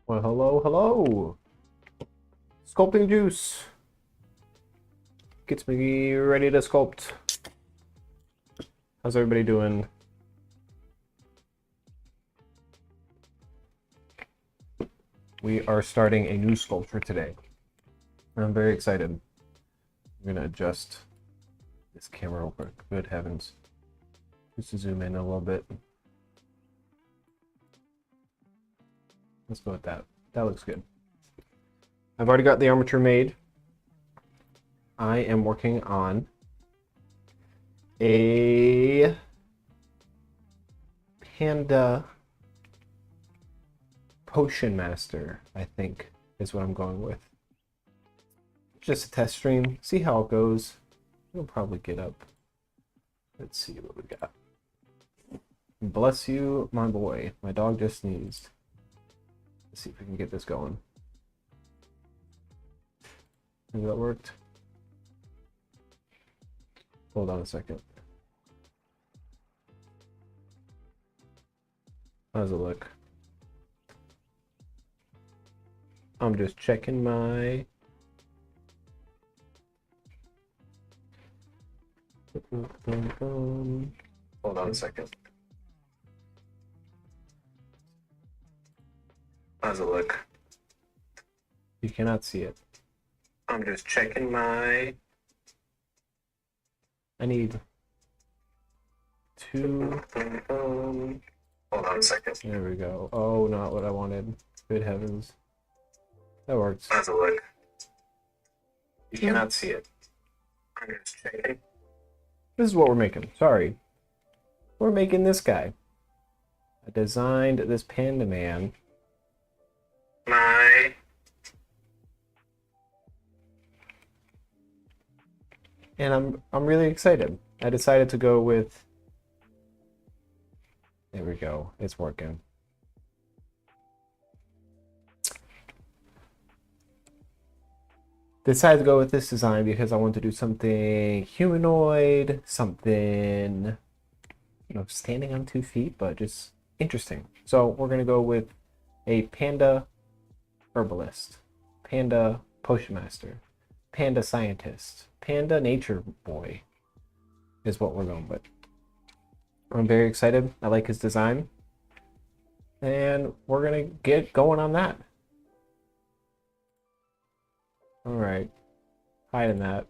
Well, hello, hello. Sculpting juice gets me ready to sculpt. How's everybody doing? We are starting a new sculpture today. I'm very excited. I'm gonna adjust this camera real quick. Good heavens. Just to zoom in a little bit. Let's go with that. That looks good. I've already got the armature made. I am working on a Panda Potion Master, I think, is what I'm going with. Just a test stream, see how it goes. It'll probably get up. Let's see what we got. Bless you, my boy. My dog just sneezed. Let's see if we can get this going. Maybe that worked. Hold on a second. How does it look? I'm just checking my... Hold on a second. How does it look? You cannot see it. I'm just checking my... I need two... Hold on a second. There we go. Oh, not what I wanted. Good heavens. That works. How does it look? You cannot see it. I'm just checking. This is what we're making. Sorry. We're making this guy. I designed this Panda man. And I'm really excited. I decided to go with... There we go. It's working. Decided to go with this design because I want to do something humanoid, something, standing on 2 feet, but just interesting. So we're going to go with a Panda herbalist, Panda potion master, Panda scientist, Panda nature boy is what we're going with. I'm very excited. I like his design. And we're going to get going on that. All right, hiding that.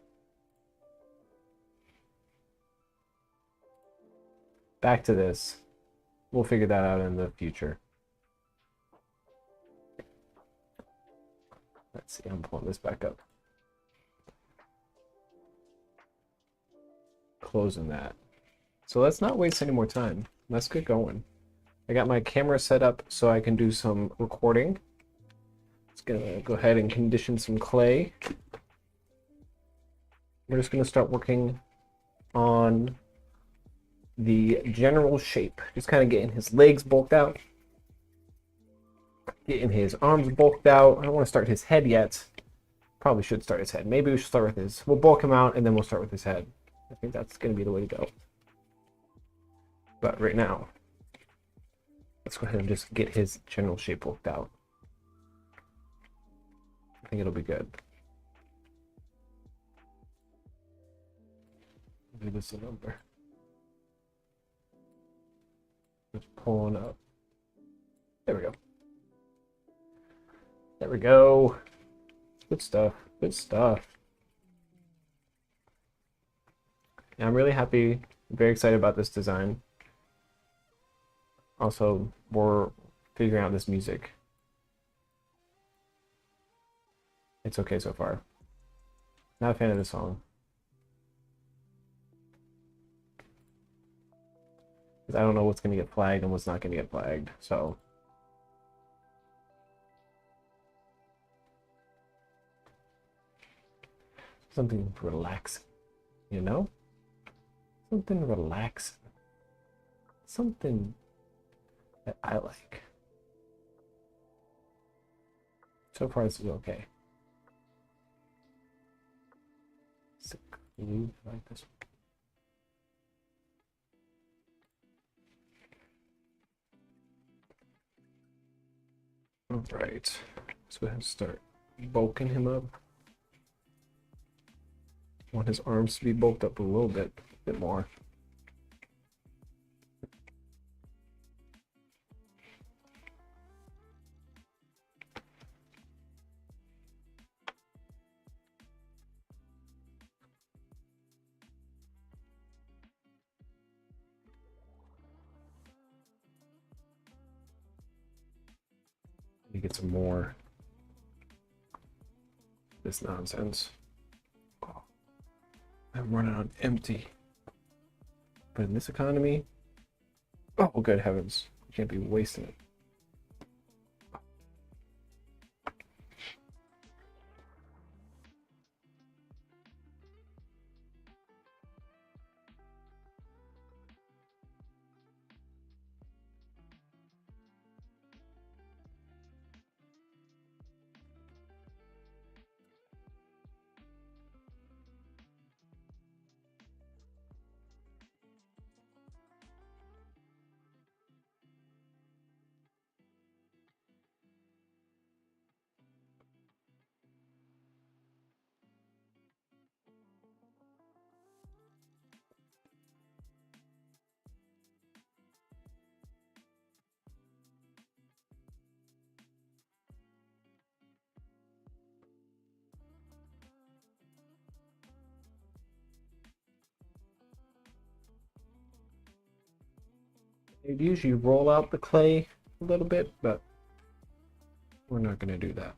Back to this. We'll figure that out in the future. Let's see, I'm pulling this back up. Closing that. So let's not waste any more time. Let's get going. I got my camera set up so I can do some recording. Just gonna go ahead and condition some clay. We're just gonna start working on the general shape. Just kind of getting his legs bulked out. Getting his arms bulked out. I don't want to start his head yet. Probably should start his head. Maybe we should start with his... We'll bulk him out and then we'll start with his head. I think that's gonna be the way to go. But right now, let's go ahead and just get his general shape worked out. I think it'll be good. Give this a number. Just pulling up. There we go. There we go. Good stuff. Good stuff. Yeah, I'm really happy. I'm very excited about this design. Also, we're figuring out this music. It's okay so far. Not a fan of the song. Because I don't know what's going to get flagged and what's not going to get flagged, so... Something relaxing, you know? Something relaxing. Something that I like. So far, this is okay. You like this one? All right, let's go ahead and start bulking him up. I want his arms to be bulked up a little bit more. Let me get some more of this nonsense. Oh, I'm running on empty. But in this economy, oh good heavens, you can't be wasting it. You'd usually roll out the clay a little bit, but we're not going to do that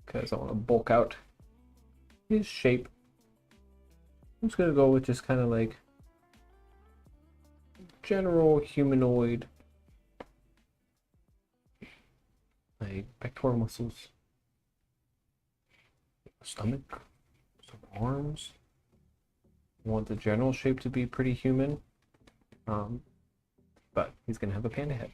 because I want to bulk out his shape. I'm just going to go with just kind of like general humanoid, like pectoral muscles, stomach, some arms. I want the general shape to be pretty human. But he's gonna have a panda head.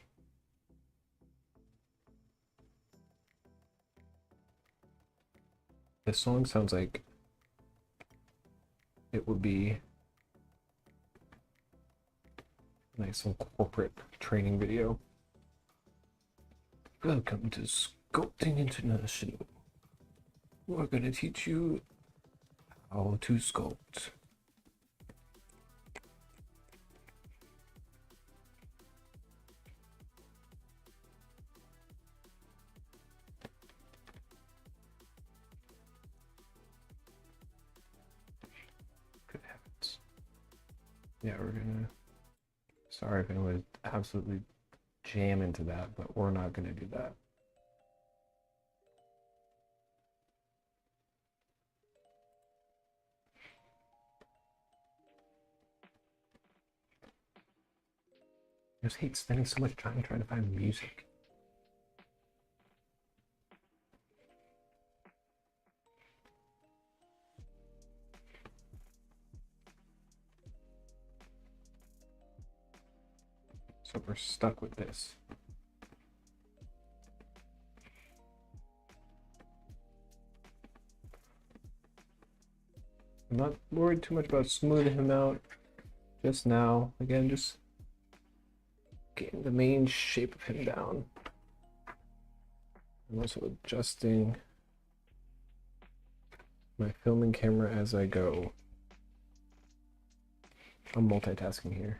This song sounds like it would be like some corporate training video. Welcome to Sculpting International. We're gonna teach you how to sculpt. Yeah, we're gonna, sorry if anyone would absolutely jam into that, but we're not gonna do that. I just hate spending so much time trying to find music. So we're stuck with this. I'm not worried too much about smoothing him out just now. Again, just getting the main shape of him down. I'm also adjusting my filming camera as I go. I'm multitasking here.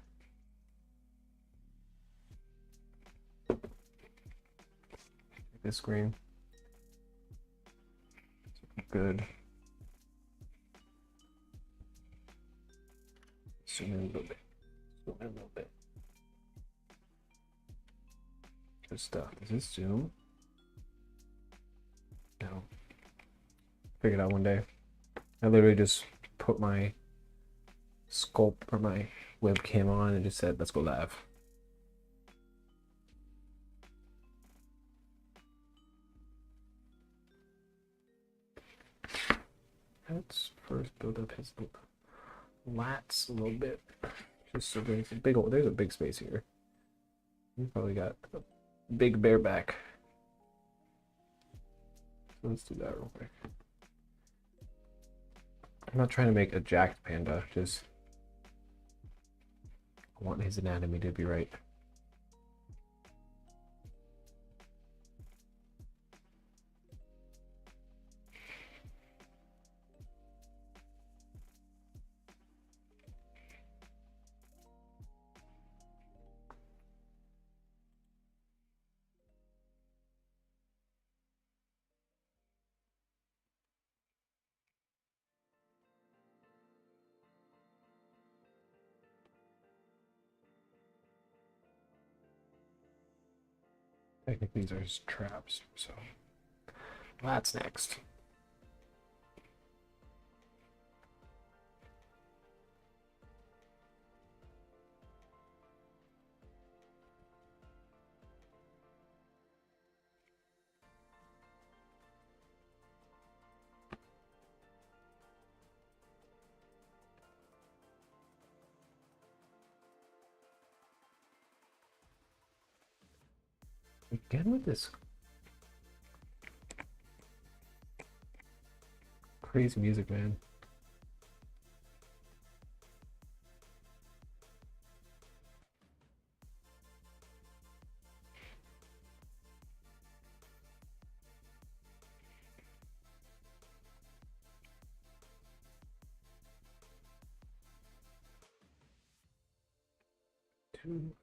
This screen. Good. Zoom in a little bit. Zoom in a little bit. Good stuff. Does this zoom? No. Figured out one day. I literally just put my sculpt or my webcam on and just said, let's go live. Let's first build up his lats a little bit. Just so there's a big there's a big space here. You probably got a big bare back. So let's do that real quick. I'm not trying to make a jacked panda, just I want his anatomy to be right. I think these are just traps, so that's next. Again with this crazy music, man. Two.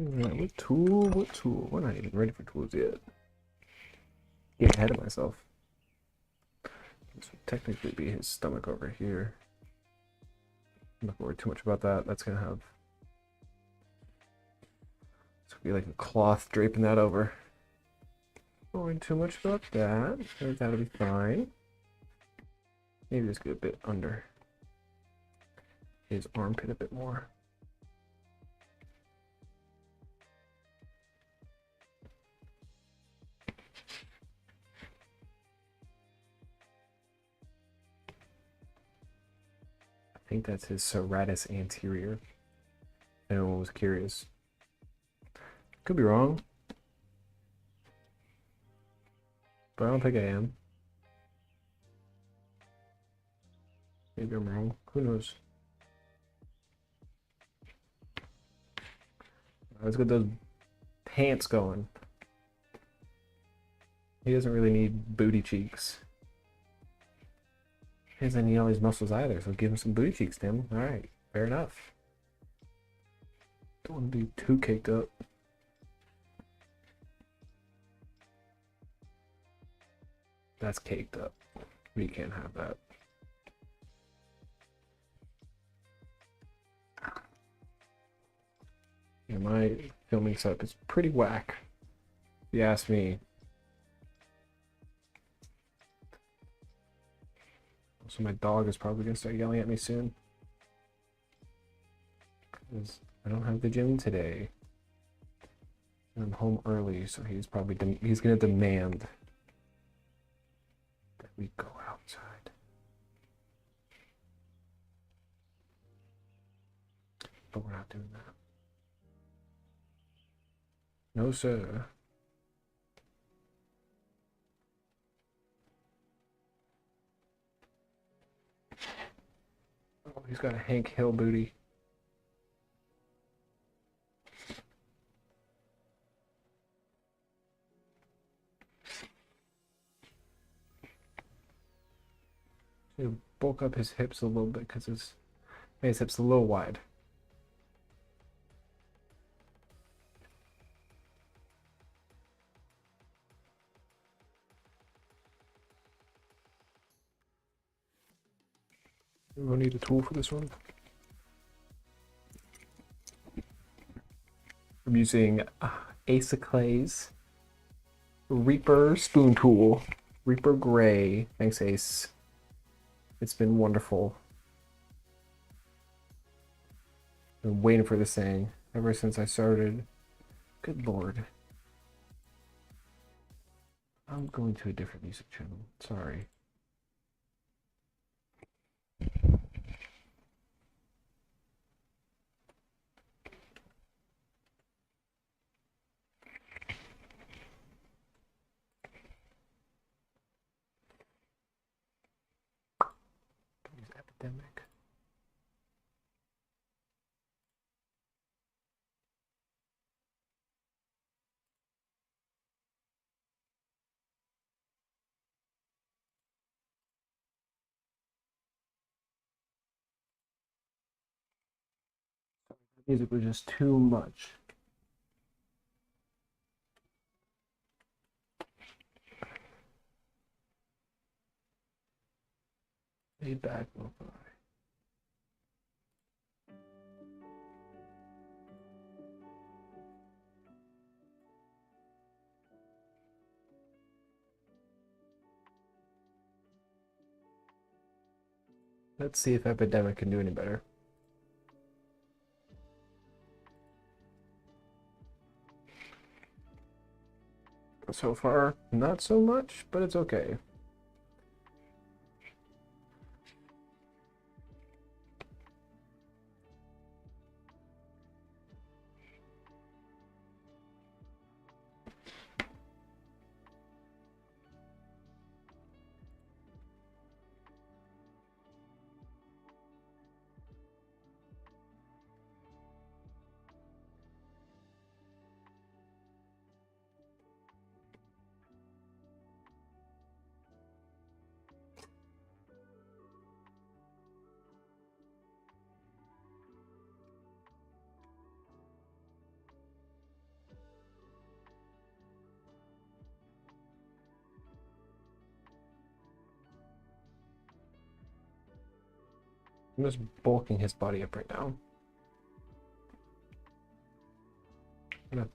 What tool? What tool? We're not even ready for tools yet. Get ahead of myself. This would technically be his stomach over here. I'm not gonna worry too much about that. That's gonna have. It's gonna be like a cloth draping that over. Not worrying too much about that. That'll be fine. Maybe just get a bit under his armpit a bit more. I think that's his serratus anterior. If anyone was curious. Could be wrong. But I don't think I am. Maybe I'm wrong. Who knows? Let's get those pants going. He doesn't really need booty cheeks. He doesn't need all these muscles either, so give him some booty cheeks, Tim. Alright, fair enough. Don't want to be too caked up. That's caked up. We can't have that. Yeah, my filming setup is pretty whack, if you ask me. So my dog is probably gonna start yelling at me soon, because I don't have the gym today. And I'm home early, so he's probably he's gonna demand that we go outside. But we're not doing that. No, sir. Oh, he's got a Hank Hill booty. He'll bulk up his hips a little bit because his hips a little wide. We'll need a tool for this one. I'm using Ace of Clay's Reaper spoon tool. Reaper Gray. Thanks, Ace. It's been wonderful. Been waiting for this thing ever since I started. Good lord. I'm going to a different music channel. Sorry. Epidemic. Music was just too much. Laid back, lo-fi. Let's see if Epidemic can do any better. So far, not so much, but it's okay. I'm just bulking his body up right now.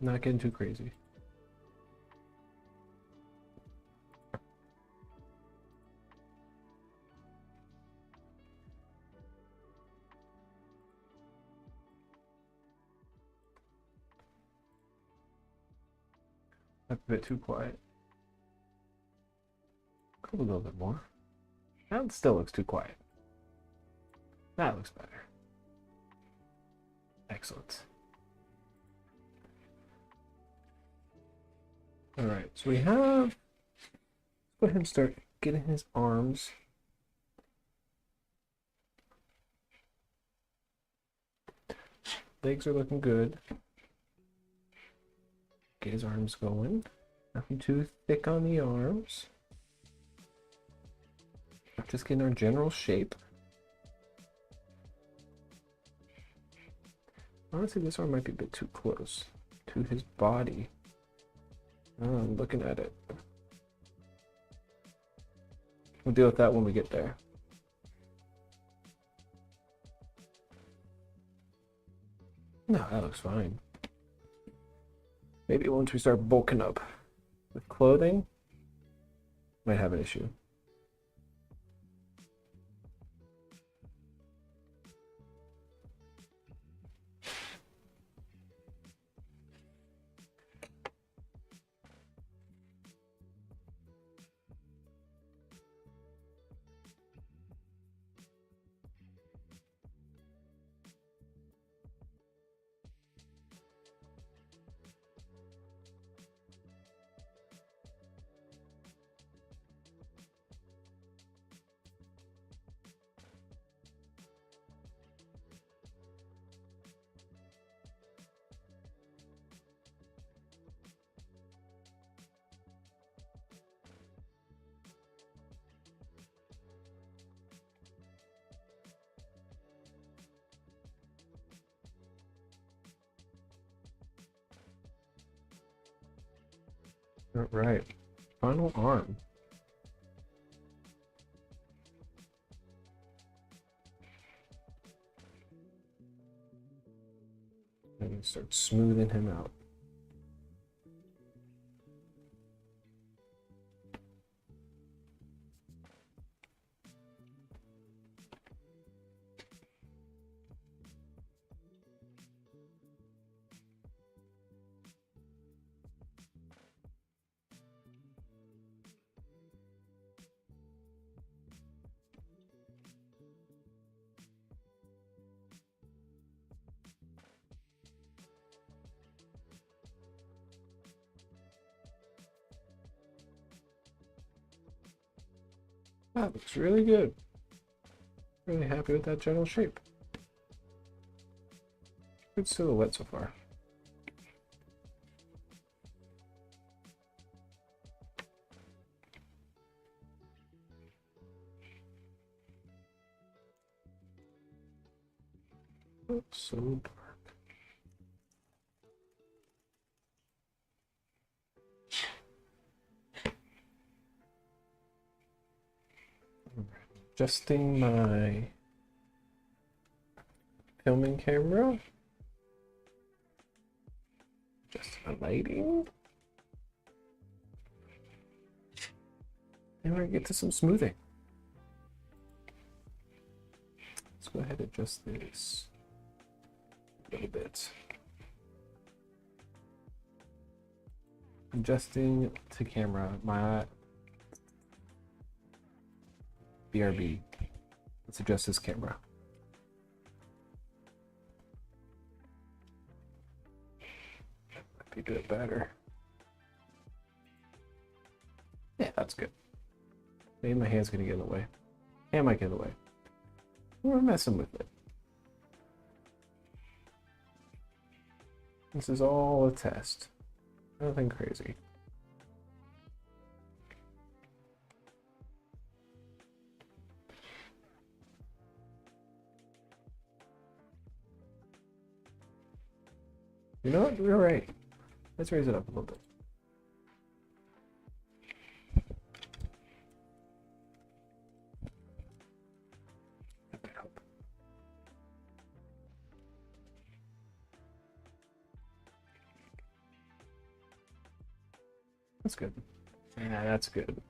Not getting too crazy. That's a bit too quiet. A little bit more. That still looks too quiet. That looks better. Excellent. All right, so we have. Let's go ahead and start getting his arms. Legs are looking good. Get his arms going. Nothing too thick on the arms. Just getting our general shape. Honestly, this arm might be a bit too close to his body. Oh, I'm looking at it. We'll deal with that when we get there. No, that looks fine. Maybe once we start bulking up with clothing, might have an issue. All right, final arm. And start smoothing him out. That looks really good. Really happy with that general shape. Good silhouette so far. Oh, so dark. Adjusting my filming camera. Adjusting my lighting. And we're gonna get to some smoothing. Let's go ahead and adjust this a little bit. Adjusting to camera, my BRB. Let's adjust this camera. Might be a bit better. Yeah, that's good. Maybe my hand's gonna get in the way. Hand might get in the way. We're messing with it. This is all a test. Nothing crazy. You know what? We're right. Let's raise it up a little bit. That might help. That's good. Yeah, that's good.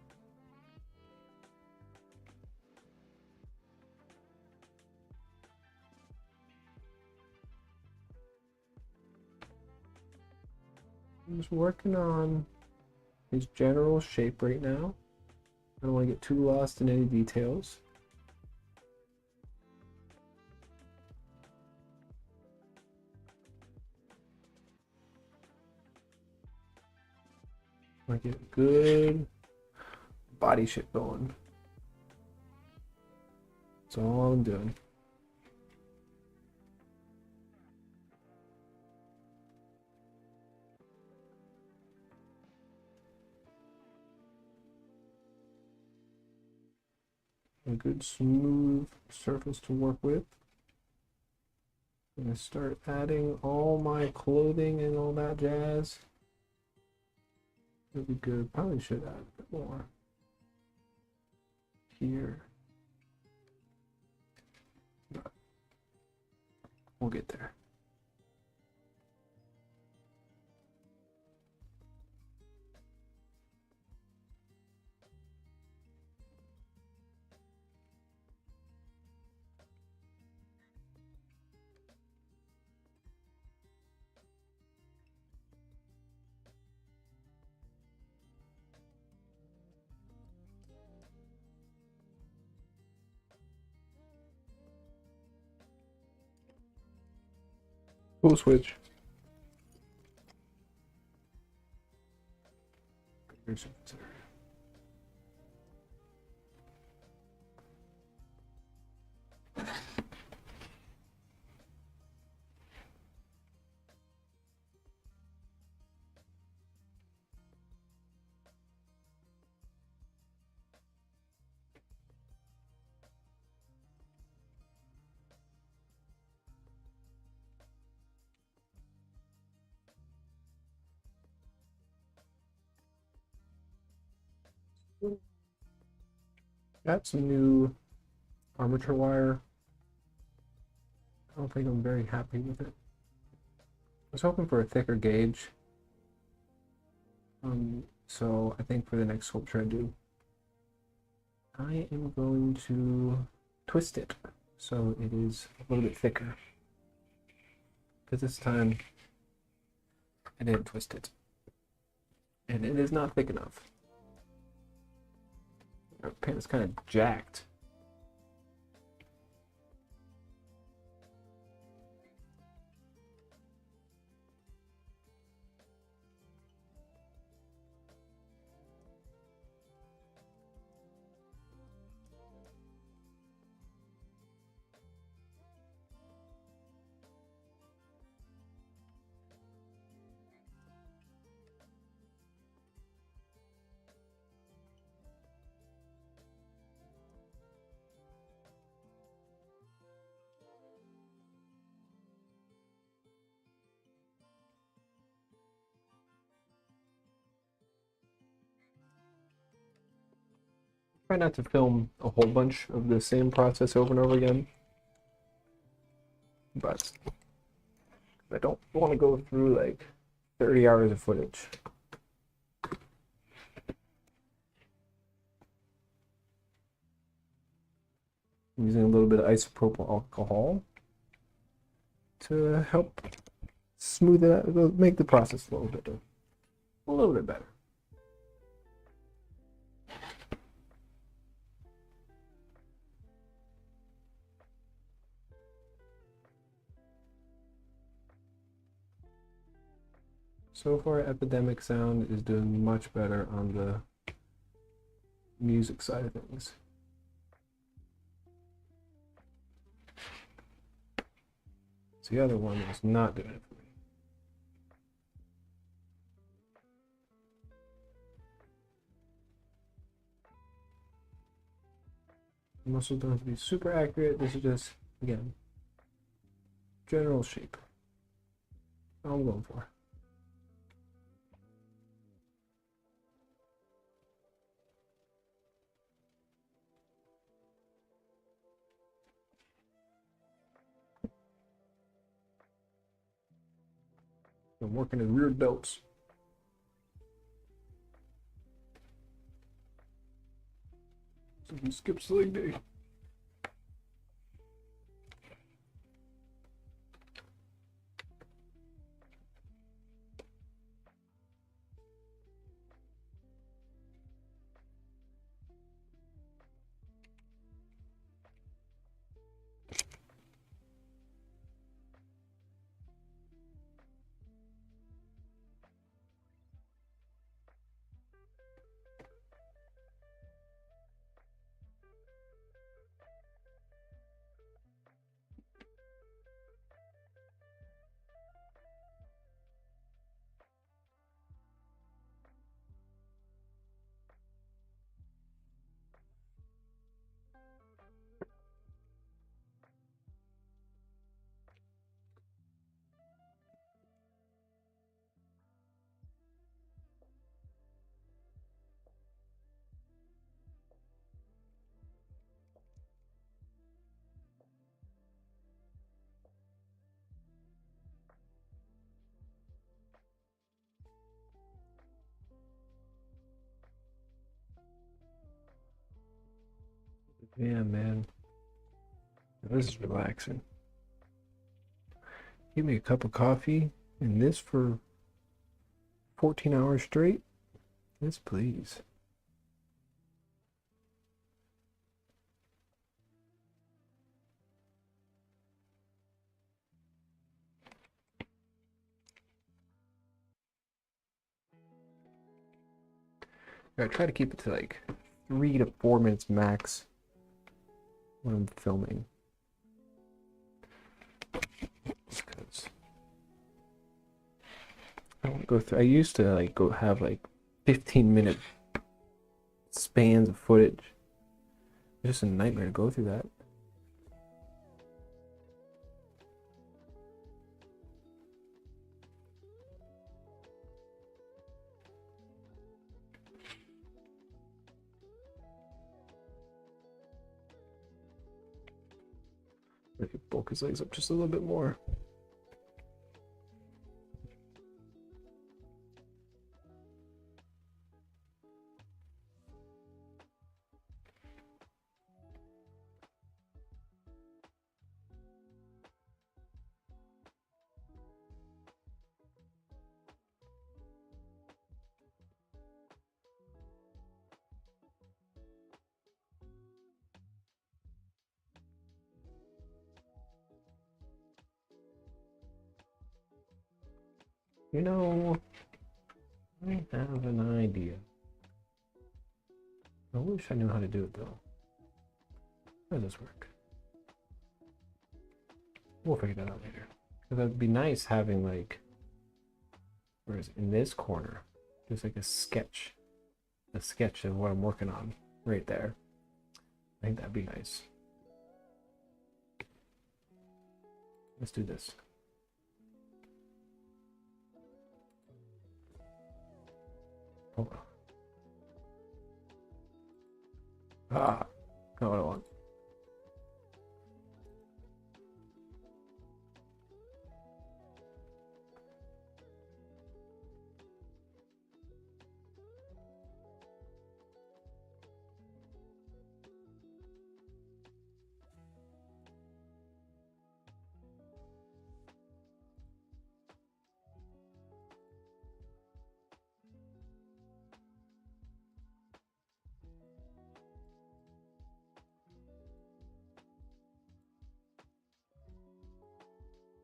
I'm just working on his general shape right now. I don't want to get too lost in any details. I want to get good body shape going. That's all I'm doing. A good smooth surface to work with. I'm gonna start adding all my clothing and all that jazz. That'd be good. Probably should add a bit more here. But we'll get there. Cool switch. Here's got some new armature wire. I don't think I'm very happy with it. I was hoping for a thicker gauge. So I think for the next sculpture I do, I am going to twist it so it is a little bit thicker. Because this time I didn't twist it. And it is not thick enough. Our pen is kind of jacked. try not to film a whole bunch of the same process over and over again, but I don't want to go through like 30 hours of footage. I'm using a little bit of isopropyl alcohol to help smooth it out, make the process a little bit better. So far, Epidemic Sound is doing much better on the music side of things. It's the other one that's not doing it for me. The muscles don't have to be super accurate. This is just, again, general shape. That's all I'm going for. I'm working in rear delts. So he skips leg day. Yeah, man. This is relaxing. Give me a cup of coffee and this for 14 hours straight? Yes, please. I try to keep it to like 3 to 4 minutes max when I'm filming. Because I don't go through. I used to like go have like 15-minute spans of footage. It's just a nightmare to go through that. Maybe bulk his legs up just a little bit more. You know, I have an idea. I wish I knew how to do it though. How does this work? We'll figure that out later. Because that'd be nice having like, whereas in this corner, there's like a sketch of what I'm working on right there. I think that'd be nice. Let's do this. Hold on. Ah, not what I want.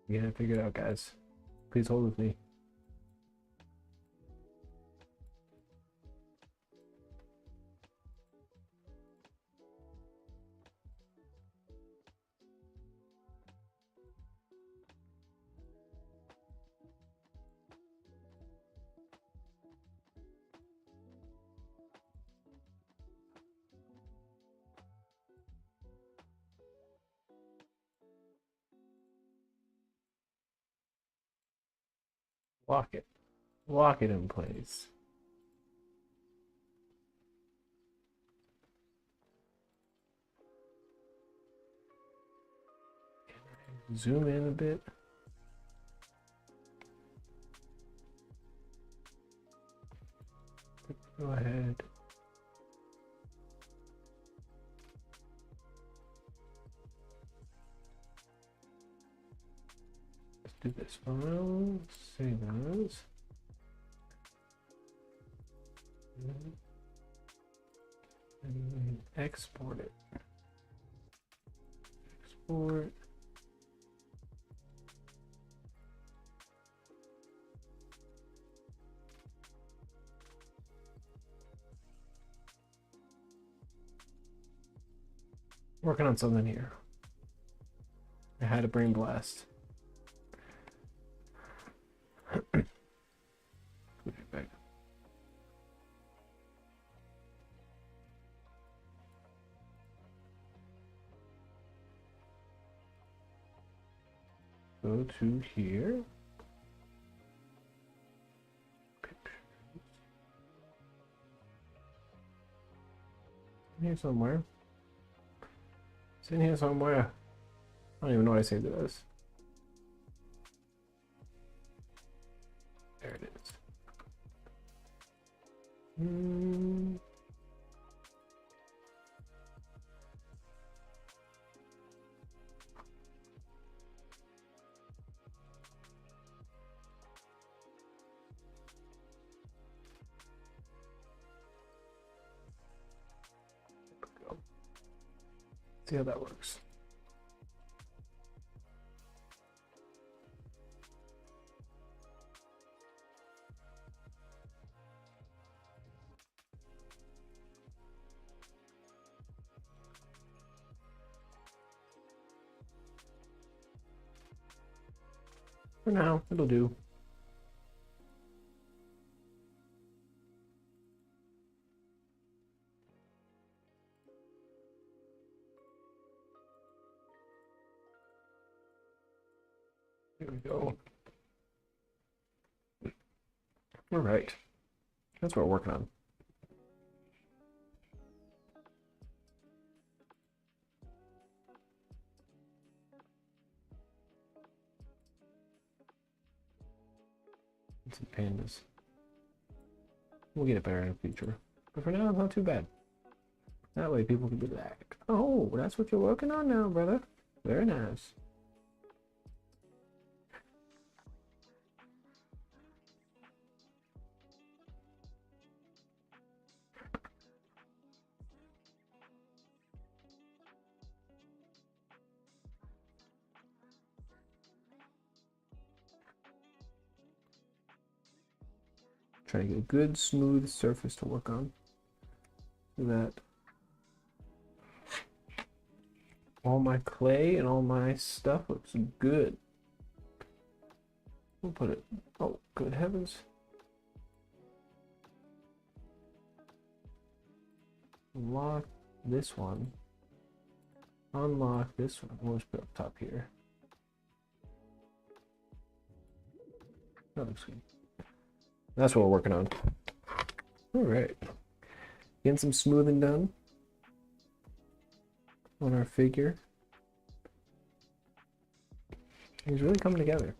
You gotta figure it out, guys. Please hold with me. Lock it. Lock it in place. Zoom in a bit. Go ahead. Let's do this file. Save as. And export it. Export. Working on something here. I had a brain blast. Back. Go to here. In here somewhere. It's in here somewhere. I don't even know what I saved it as. There it is. Go. See how that works. For now, it'll do. There we go. All right. That's what we're working on. Some pandas. We'll get it better in the future. But for now, it's not too bad. That way people can be like, oh, that's what you're working on now, brother. Very nice. Try to get a good smooth surface to work on so that all my clay and all my stuff looks good. We'll put it, oh good heavens. Unlock this one. Unlock this one. We'll just put it up top here. That looks good. That's what we're working on. All right. Getting some smoothing done. on our figure. He's really coming together.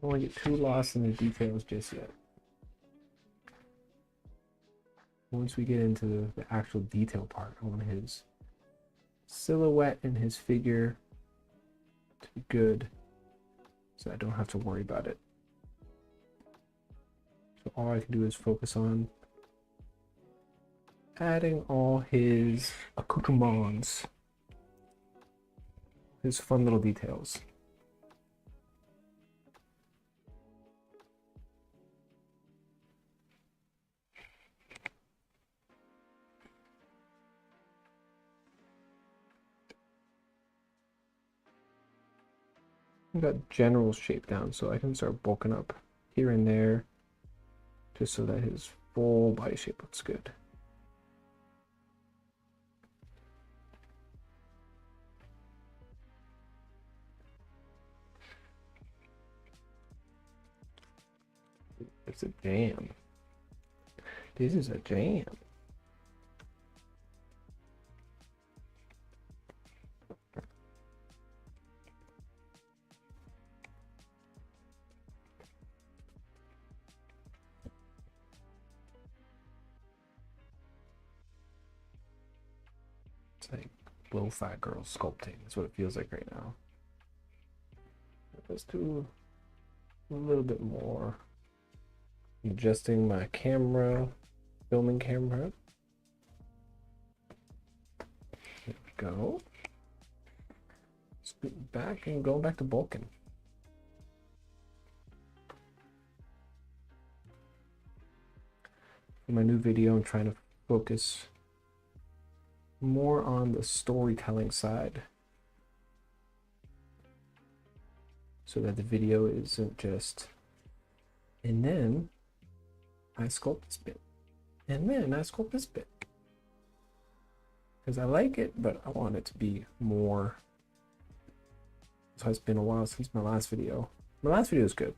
Don't want to get too lost in the details just yet. Once we get into the actual detail part, I want his silhouette and his figure to be good so I don't have to worry about it. So all I can do is focus on adding all his accoutrements, his fun little details. I got general shape down so I can start bulking up here and there just so that his full body shape looks good. It's a jam. This is a jam. It's like low-fat girl sculpting. That's what it feels like right now. Let's do a little bit more. Adjusting my camera, filming camera. There we go. Scoot back and going back to bulking. In my new video, I'm trying to focus more on the storytelling side so that the video isn't just, and then I sculpt this bit, and then I sculpt this bit. Because I like it, but I want it to be more. So it's been a while since my last video. My last video is good.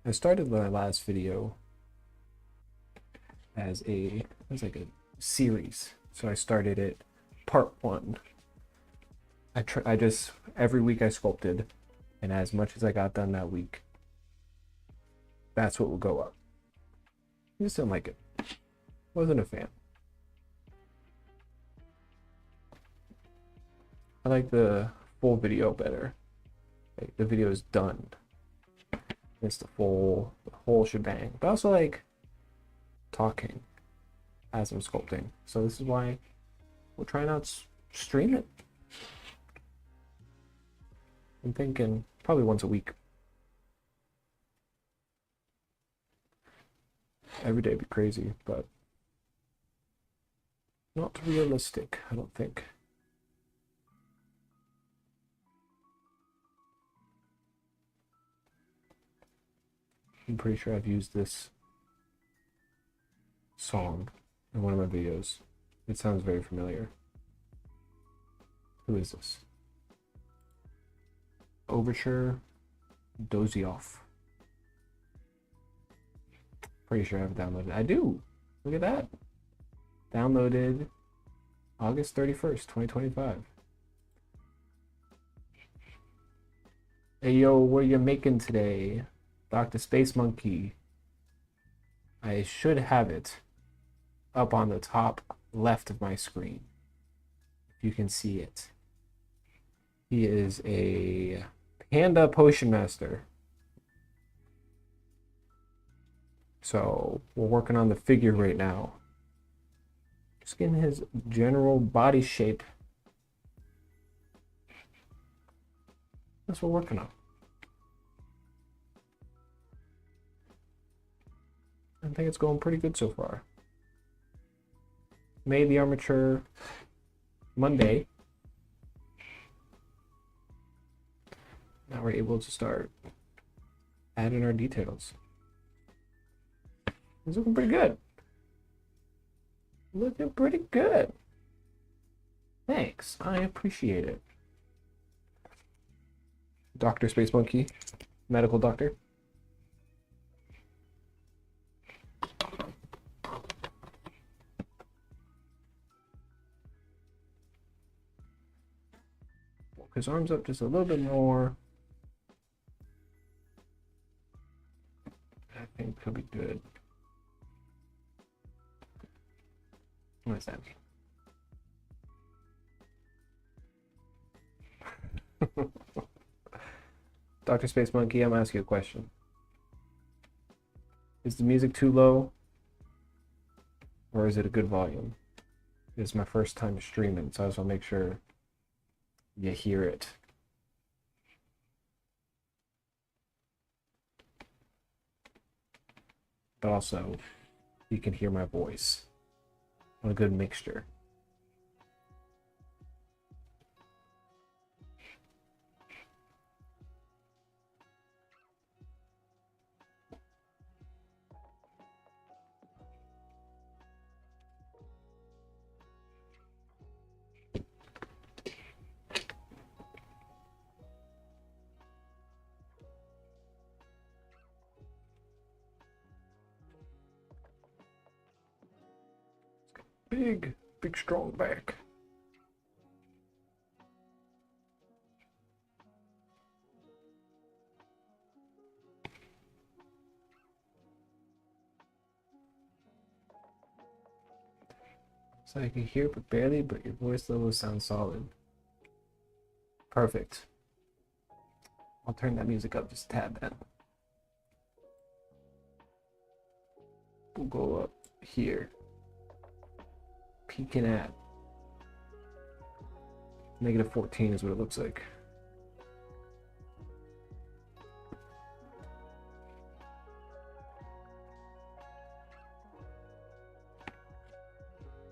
I started my last video as like a series. So I started it part 1. I just every week I sculpted, and as much as I got done that week, that's what would go up. I just didn't like it. Wasn't a fan. I like the full video better. Like the video is done. It's the whole shebang. But I also like talking as I'm sculpting. So this is why we're trying out stream it. I'm thinking probably once a week. Every day would be crazy, but not realistic, I don't think. I'm pretty sure I've used this song in one of my videos. It sounds very familiar. Who is this? Overture, Dozy Off. Pretty sure I have downloaded. I do. Look at that. Downloaded August 31st, 2025. Hey yo, what are you making today? Dr. Space Monkey. I should have it up on the top left of my screen. If you can see it. He is a Panda Potion Master. So we're working on the figure right now. Just getting his general body shape. That's what we're working on. I think it's going pretty good so far. Made the armature Monday. Now we're able to start adding our details. It's looking pretty good. Looking pretty good. Thanks. I appreciate it. Dr. Space Monkey, medical doctor. Walk his arms up just a little bit more. I think he'll be good. What does that mean? Dr. Space Monkey, I'm asking you a question. Is the music too low? Or is it a good volume? It's my first time streaming, so I just want to make sure you hear it. But also, you can hear my voice. A good mixture. Big strong back. So I can hear but barely, but your voice level sounds solid. Perfect. I'll turn that music up just a tad then. We'll go up here. Peeking at -14 is what it looks like.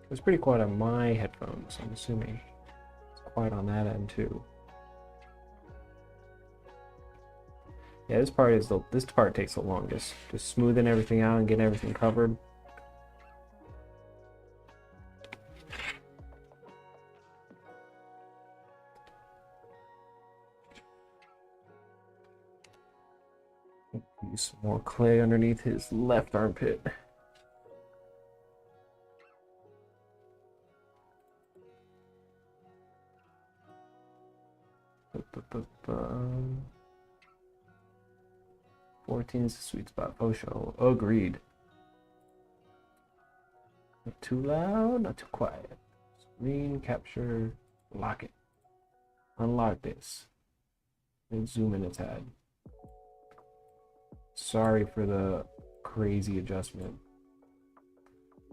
It was pretty quiet on my headphones, I'm assuming it's quiet on that end too. Yeah, this part takes the longest. Just smoothing everything out and getting everything covered. Use some more clay underneath his left armpit. Ba-ba-ba-ba. 14 is the sweet spot. Oh, show. Agreed. Not too loud, not too quiet. Screen capture. Lock it. Unlock this. And zoom in its head. Sorry for the crazy adjustment.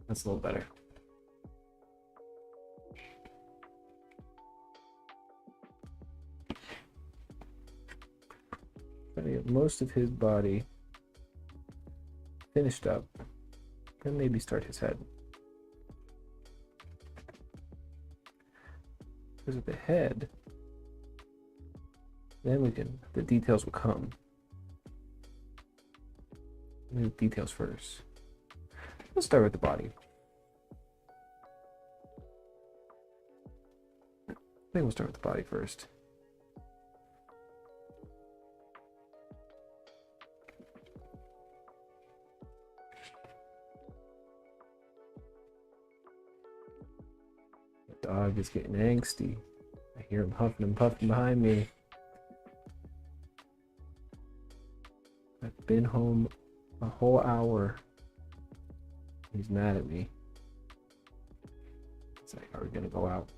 That's a little better. Trying to get most of his body finished up, then maybe start his head. Because with the head, then the details will come. The details first. Let's start with the body. I think we'll start with the body first. The dog is getting angsty. I hear him huffing and puffing behind me. I've been home a whole hour. He's mad at me. It's like, are we gonna go out?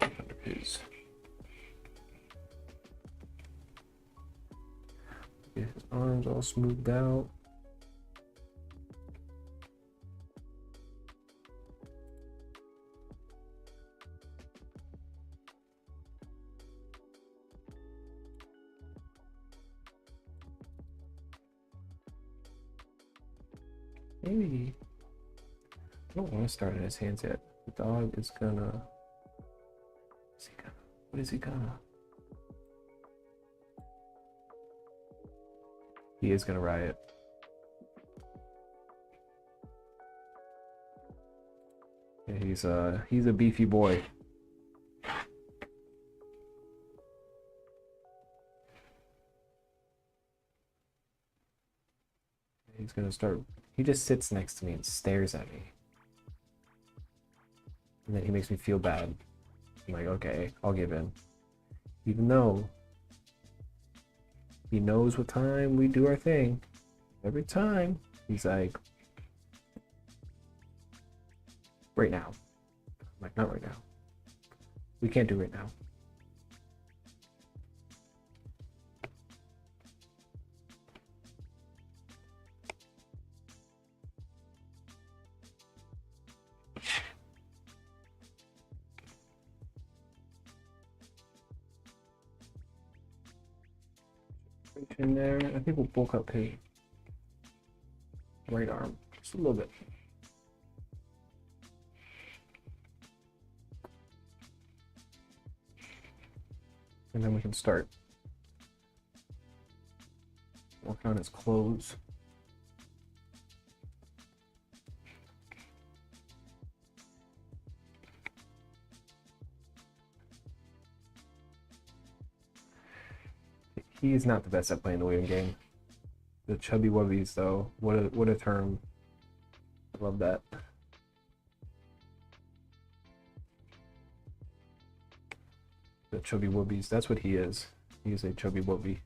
Under his. Get his arms all smoothed out. Maybe I don't want to start at his hands yet. The dog is gonna. Is he is he gonna? He is gonna riot. Yeah, he's a beefy boy. He's gonna start. He just sits next to me and stares at me. And then he makes me feel bad. I'm like, okay, I'll give in. Even though he knows what time we do our thing. Every time, he's like, right now. I'm like, not right now. We can't do right now. In there, I think we'll bulk up his right arm just a little bit. And then we can start working on his clothes. He's not the best at playing the waiting game. The chubby wubbies, though, what a term. I love that. The chubby wubbies, that's what he is. He is a chubby wubbie.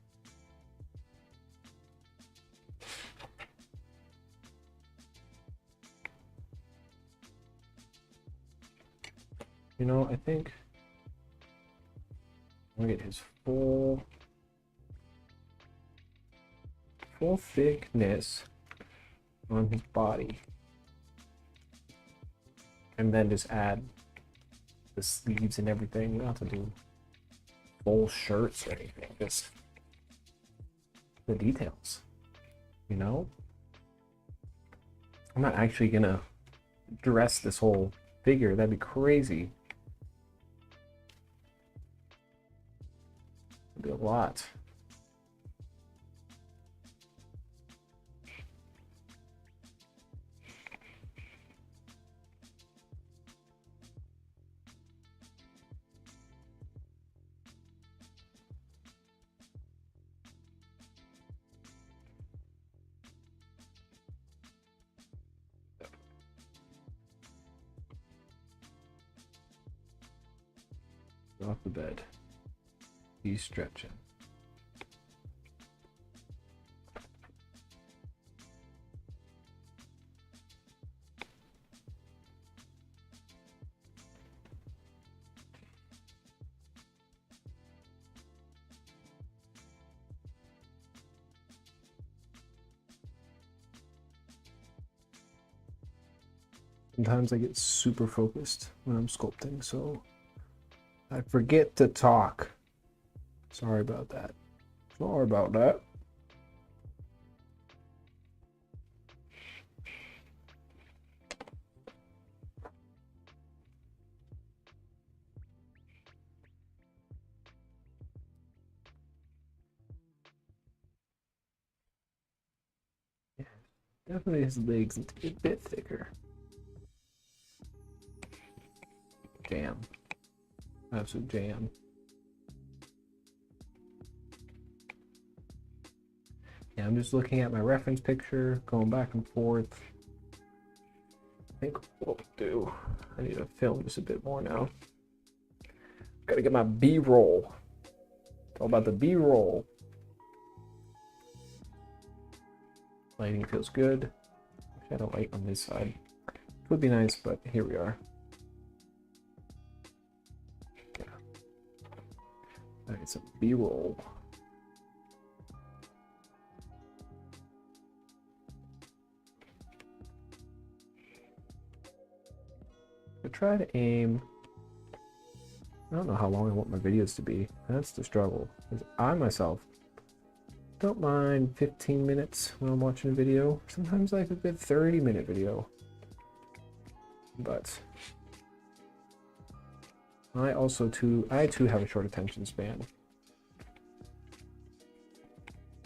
You know, I think I'm gonna get his full thickness on his body, and then just add the sleeves and everything. We don't have to do full shirts or anything, just the details, you know. I'm not actually gonna dress this whole figure, that'd be crazy. It'd be a lot. Off the bed. He's stretching. Sometimes I get super focused when I'm sculpting, so I forget to talk. Sorry about that. Sorry about that. Yeah, definitely his legs need to be a bit thicker. Jam. Absolute jam. Yeah, I'm just looking at my reference picture, going back and forth. I think what we'll do, I need to film this a bit more now. Gotta get my B-roll. It's all about the B-roll. Lighting feels good. Shadow light on this side. It would be nice, but here we are. Yeah. Gotta get some B-roll. I try to aim. I don't know how long I want my videos to be. That's the struggle. I myself don't mind 15 minutes when I'm watching a video. Sometimes I like a good 30-minute video. But I too have a short attention span.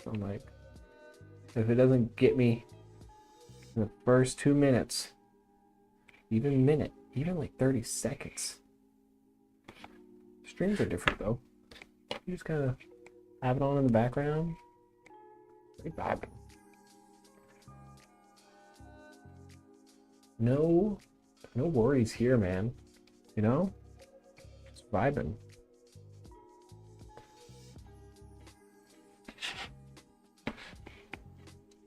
So I'm like, if it doesn't get me in the first 2 minutes, even like 30 seconds. Streams are different though. You just kind of have it on in the background. Pretty vibing. No worries here, man. You know? Just vibing.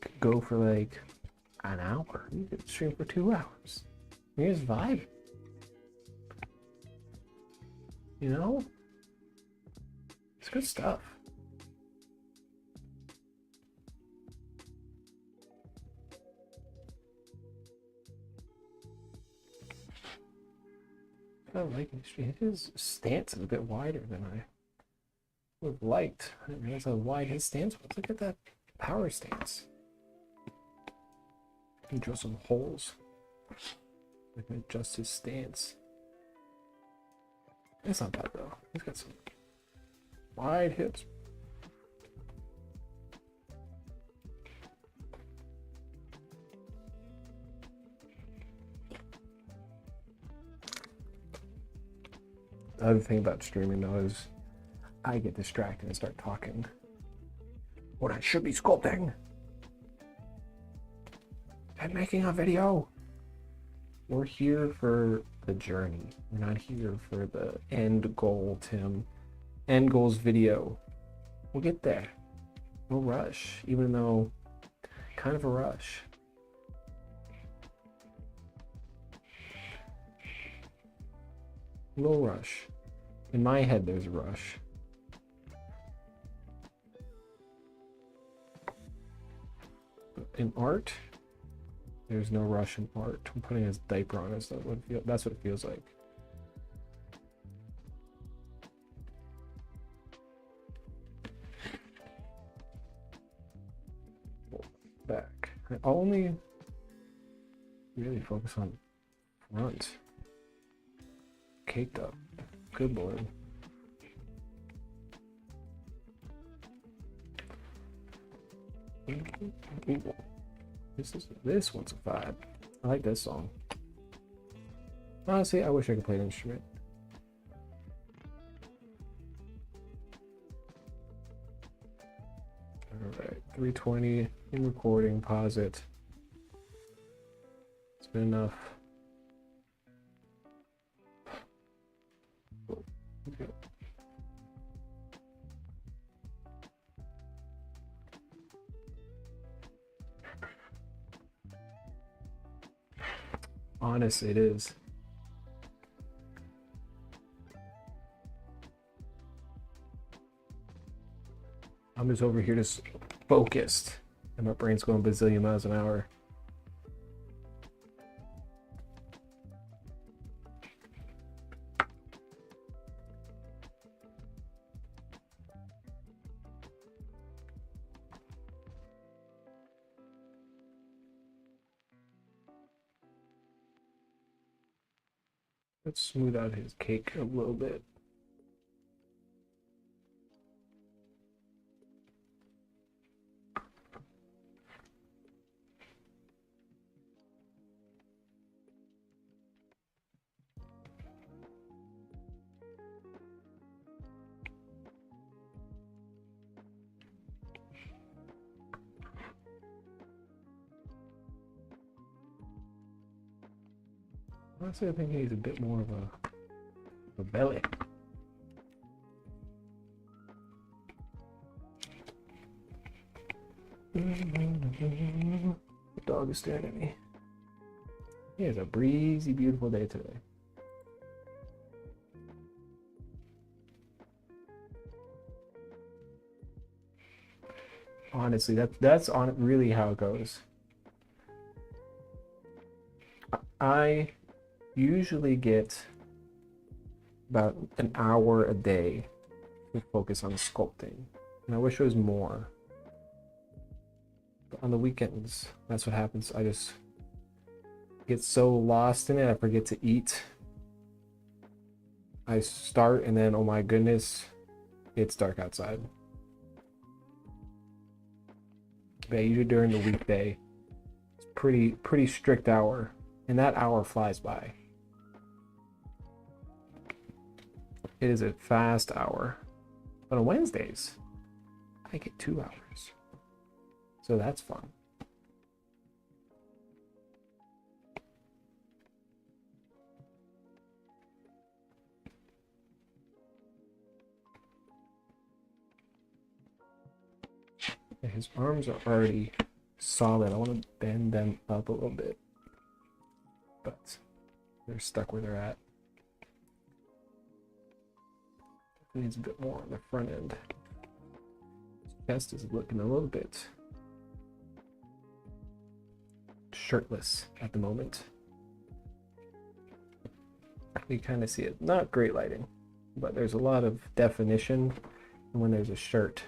Could go for like an hour. You could stream for 2 hours. You're just vibing. You know? It's good stuff. I like his stance is a bit wider than I would have liked. I didn't realize how wide his stance was. Look at that power stance. He drew some holes. I can adjust his stance. It's not bad though. He's got some wide hips. The other thing about streaming though is I get distracted and start talking when I should be sculpting and making a video. We're here for the journey. We're not here for the end goal, Tim. End goal's video. We'll get there. No rush, even though kind of a rush. No rush. In my head, there's a rush. But in art, there's no rush in art. I'm putting his diaper on us. That's what it feels like. Back. I only really focus on front. Caked up. Good lord. Ooh. This one's a vibe. I like this song. Honestly, I wish I could play an instrument. Alright, 320 in recording, pause it. It's been enough. Okay. Honest, it is. I'm just over here just focused and my brain's going bazillion miles an hour. Let's smooth out his cake a little bit. Honestly, I think he needs a bit more of a belly. The dog is staring at me. It is a breezy, beautiful day today. Honestly, that's really how it goes. I usually get about an hour a day to focus on sculpting, and I wish it was more. But on the weekends, that's what happens. I just get so lost in it, I forget to eat. I start and then, oh my goodness, it's dark outside. Yeah, usually during the weekday, it's pretty strict hour, and that hour flies by. It is a fast hour. But on Wednesdays, I get 2 hours. So that's fun. His arms are already solid. I want to bend them up a little bit. But they're stuck where they're at. Needs a bit more on the front end. His chest is looking a little bit shirtless at the moment. You kind of see it. Not great lighting, but there's a lot of definition. And when there's a shirt,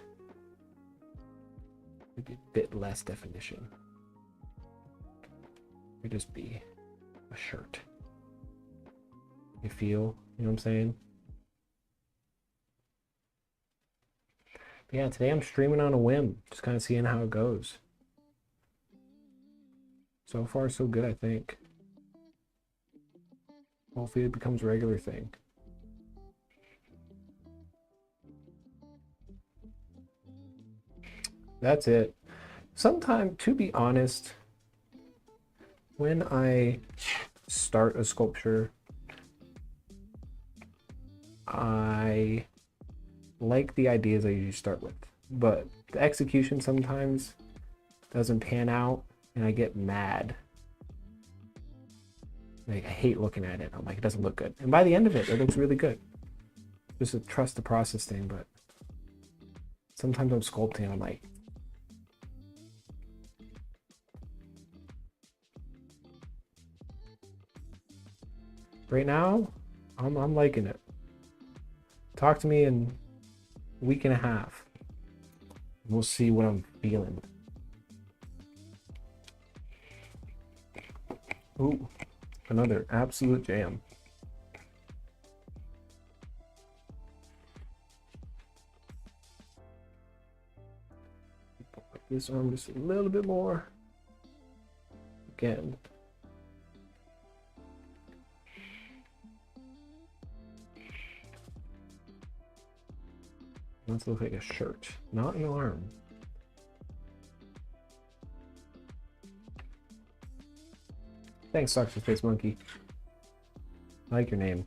maybe a bit less definition. It could just be a shirt. You feel, you know what I'm saying? But yeah, today I'm streaming on a whim, just kind of seeing how it goes. So far, so good, I think. Hopefully it becomes a regular thing. That's it. Sometime, to be honest, when I start a sculpture, I like the ideas I usually start with, but the execution sometimes doesn't pan out and I get mad. Like, I hate looking at it. I'm like, it doesn't look good. And by the end of it, it looks really good. Just a trust the process thing, but sometimes I'm sculpting and I'm like, right now, I'm liking it. Talk to me in a week and a half. We'll see what I'm feeling. Ooh, another absolute jam. Put this arm just a little bit more. Again. Wants to look like a shirt, not an arm. Thanks, Socks Face Monkey. I like your name.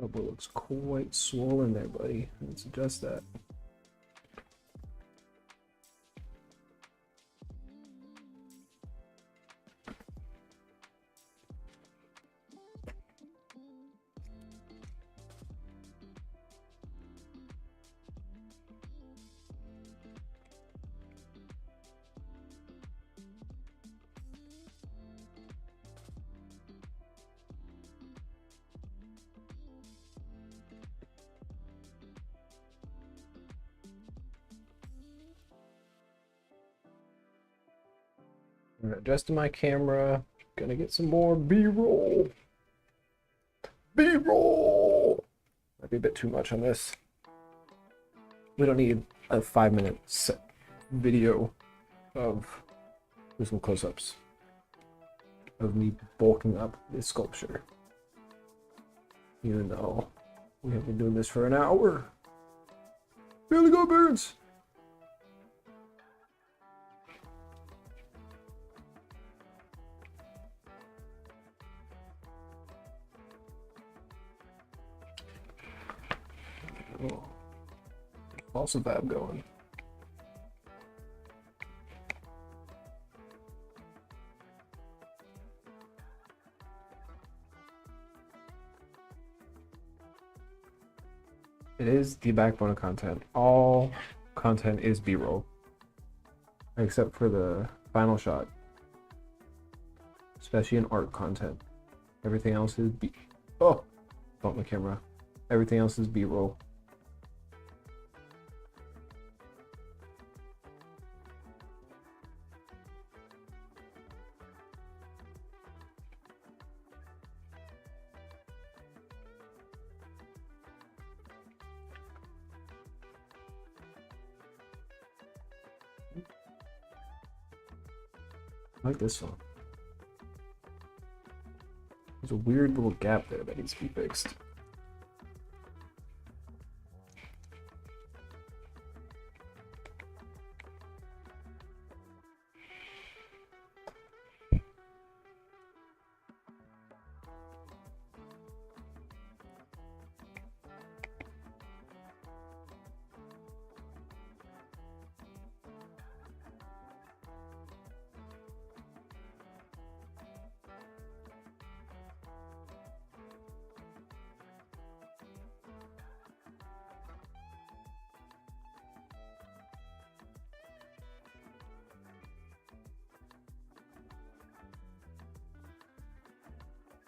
Elbow looks quite swollen there, buddy. Let's adjust that. Adjusting my camera. Gonna get some more B-roll. B-roll! Might be a bit too much on this. We don't need a 5-minute set video of some close-ups of me bulking up this sculpture. Even though we have been doing this for an hour. Really go, birds! Oh, also vibe going. It is the backbone of content. All content is B-roll, except for the final shot, especially in art content. Everything else is B. Oh, bumped my camera. Everything else is B-roll. I like this one. There's a weird little gap there that needs to be fixed.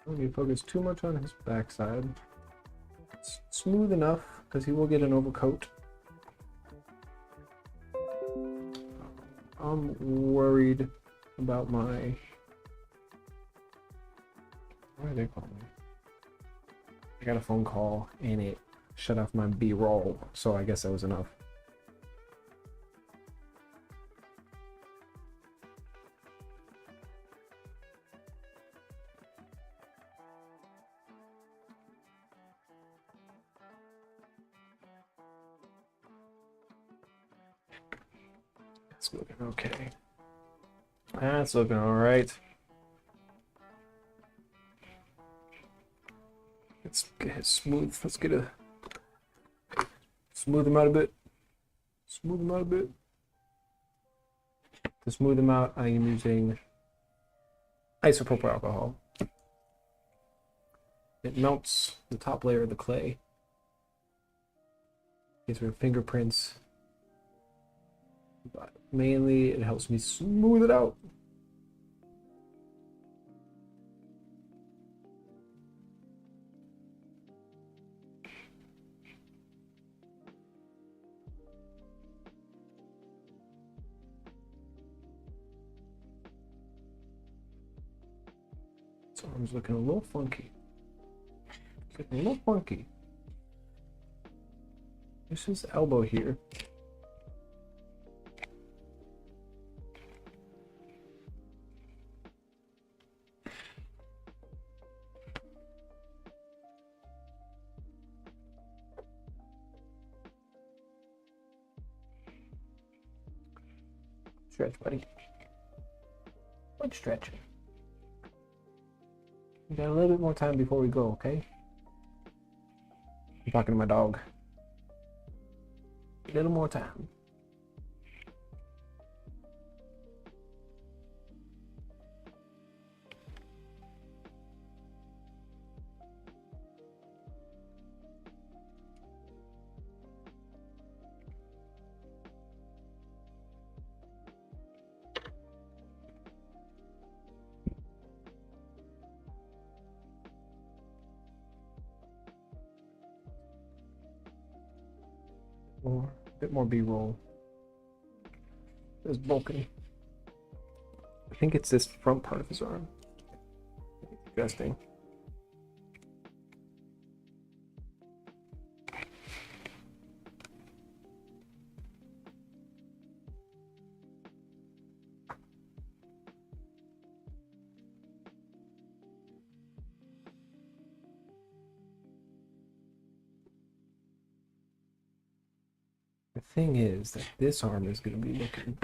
Don't need to focus too much on his backside. It's smooth enough because he will get an overcoat. I'm worried about my... What are they calling me? I got a phone call and it shut off my B-roll, so I guess that was enough. That's looking okay. That's looking all right. Let's get it smooth. Let's get a smooth them out a bit. Smooth them out a bit. To smooth them out, I am using isopropyl alcohol. It melts the top layer of the clay. Gives me fingerprints. But mainly it helps me smooth it out. This arm's looking a little funky. It's looking a little funky. This is elbow here. Stretch, buddy. Let's stretch it. We got a little bit more time before we go, okay? I'm talking to my dog. A little more time. Or a bit more B-roll. It's bulky. I think it's this front part of his arm. Adjusting. The thing is that this arm is going to be looking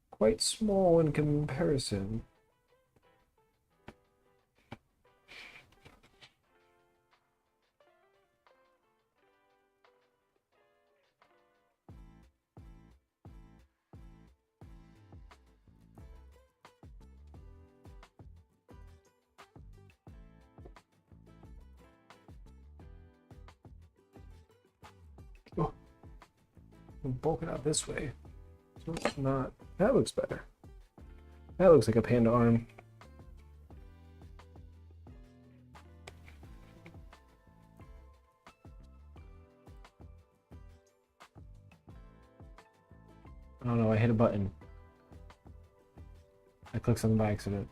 quite small in comparison. I'm bulking out this way. So it's not, that looks better. That looks like a panda arm. I don't know, I hit a button. I clicked something by accident.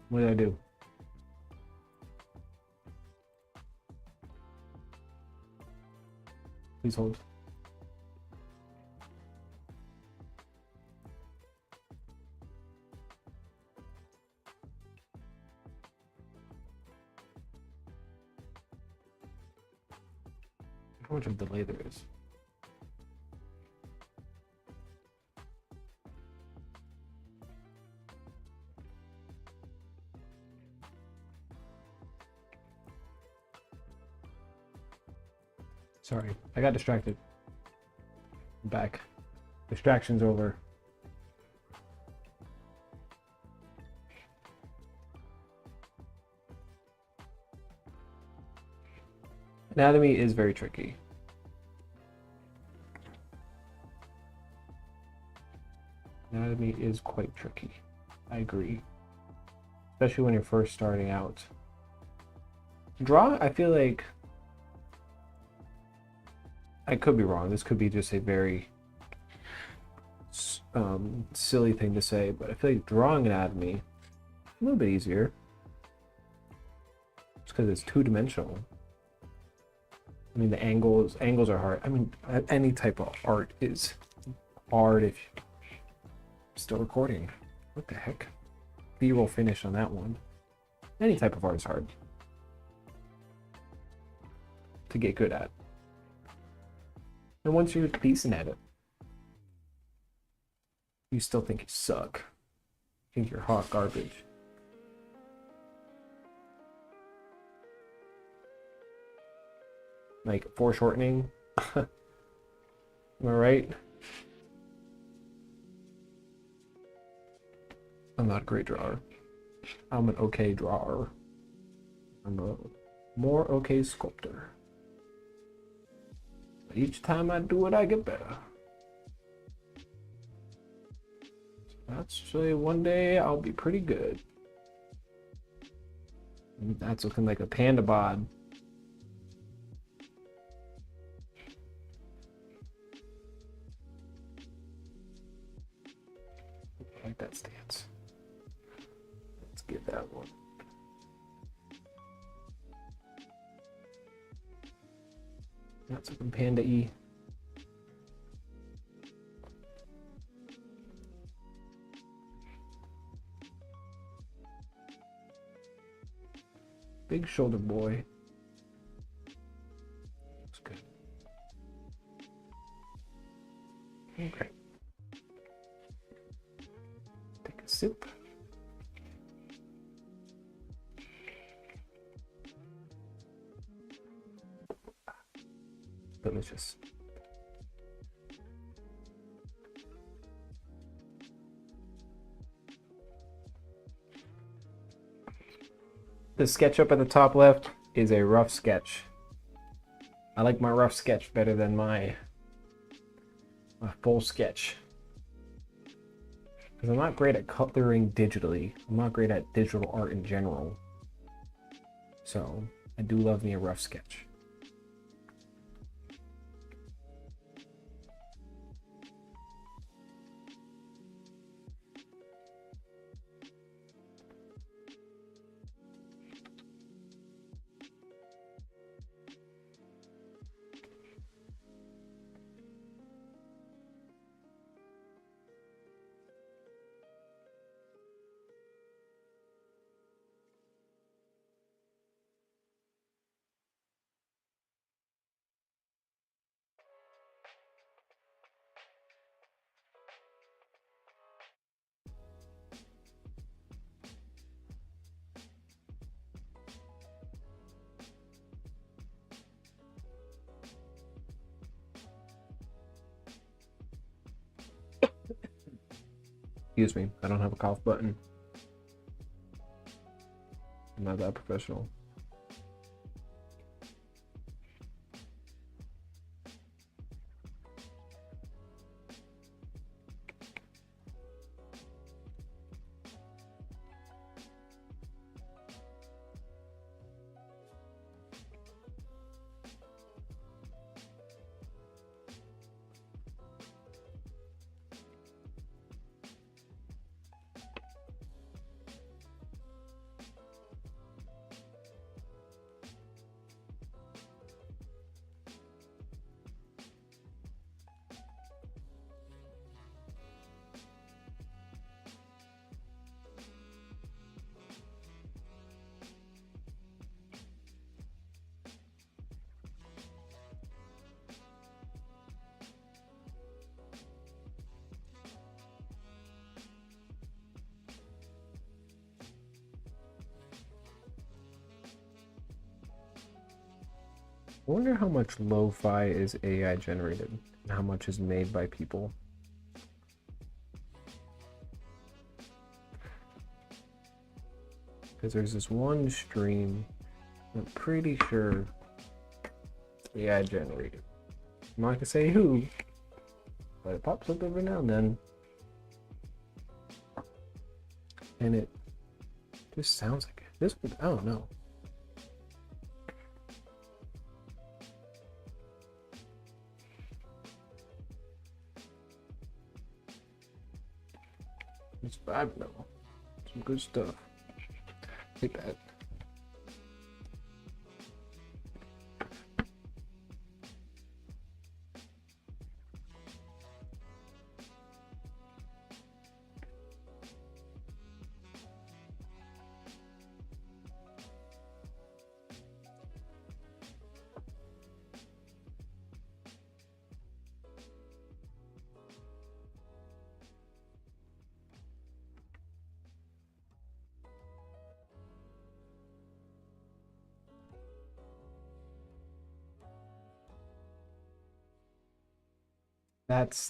What did I do? Please hold. How much of a delay there is? Sorry, I got distracted. I'm back. Distraction's over. Anatomy is very tricky. Anatomy is quite tricky. I agree. Especially when you're first starting out. Draw, I feel like I could be wrong. This could be just a very silly thing to say, but I feel like drawing anatomy a little bit easier. It's because it's two-dimensional. I mean, the angles are hard. I mean, any type of art is hard if you're still recording. What the heck? B-roll finish on that one. Any type of art is hard to get good at. And once you're decent at it, you still think you suck. Think you're hot garbage. Like foreshortening. Am I right? I'm not a great drawer. I'm an okay drawer. I'm a more okay sculptor. But each time I do it, I get better. Actually, one day I'll be pretty good. And that's looking like a panda bod. I like that stance. Let's get that one. That's looking panda-y. Big shoulder boy. Looks good. Okay. Take a sip. Delicious. The sketch up at the top left is a rough sketch. I like my rough sketch better than my full sketch. Because I'm not great at coloring digitally. I'm not great at digital art in general. So I do love me a rough sketch. Excuse me, I don't have a cough button. I'm not that professional. I wonder how much lo-fi is AI generated and how much is made by people. Because there's this one stream, I'm pretty sure AI generated. I'm not gonna say who, but it pops up every now and then. And it just sounds like it. This one, I don't know. It's I don't know. Some good stuff. Like that.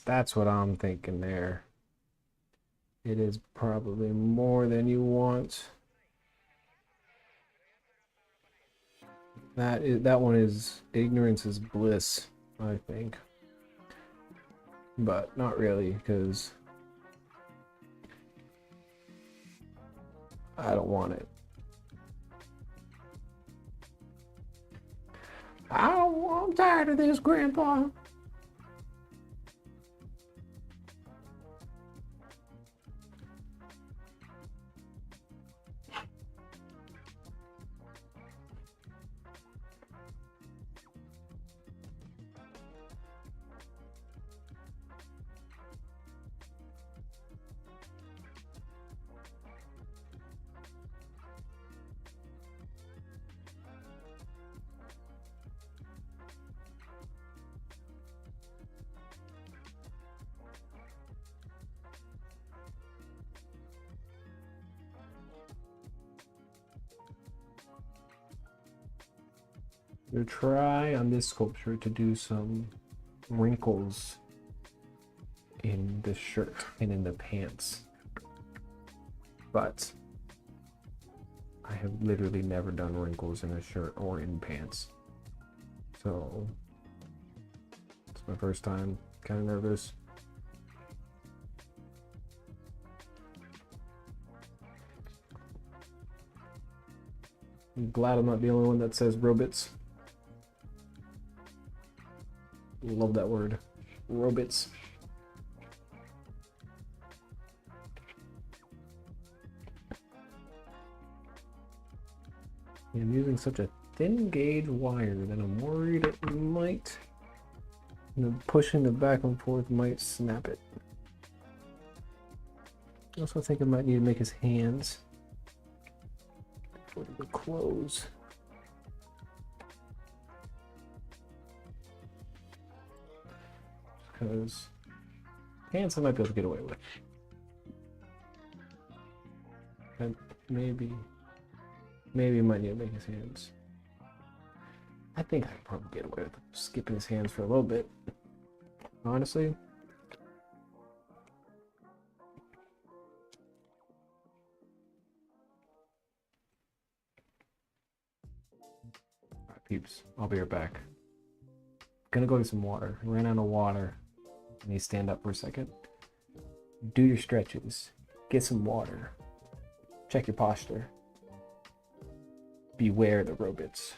That's what I'm thinking there. It is probably more than you want. That one is ignorance is bliss, I think. But not really, because I don't want it. I'm tired of this, Grandpa. To try on this sculpture to do some wrinkles in the shirt and in the pants, but I have literally never done wrinkles in a shirt or in pants, so it's my first time. Kind of nervous. I'm glad I'm not the only one that says robots. Love that word, robots. I'm using such a thin gauge wire that I'm worried it might, pushing the back and forth might snap it. I also think I might need to make his hands a little bit close. Because hands I might be able to get away with. And maybe I might need to make his hands. I think I could probably get away with skipping his hands for a little bit. Honestly. Alright, peeps. I'll be right back. Gonna go get some water. I ran out of water. I need to stand up for a second. Do your stretches. Get some water. Check your posture. Beware the robots.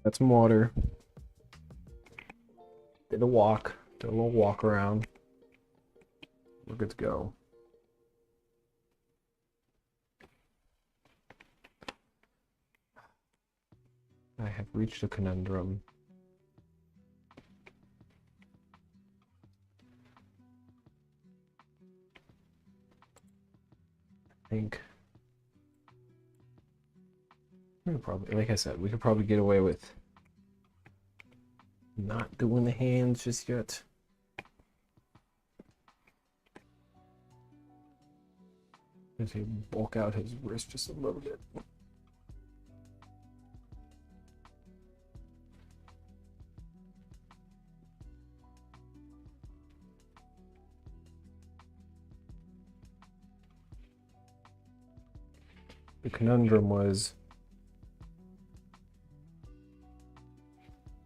Got some water. Did a walk. Did a little walk around. We're good to go. I have reached a conundrum. I think we could probably, like I said, we could probably get away with not doing the hands just yet. As he bulk out his wrist just a little bit. The conundrum was,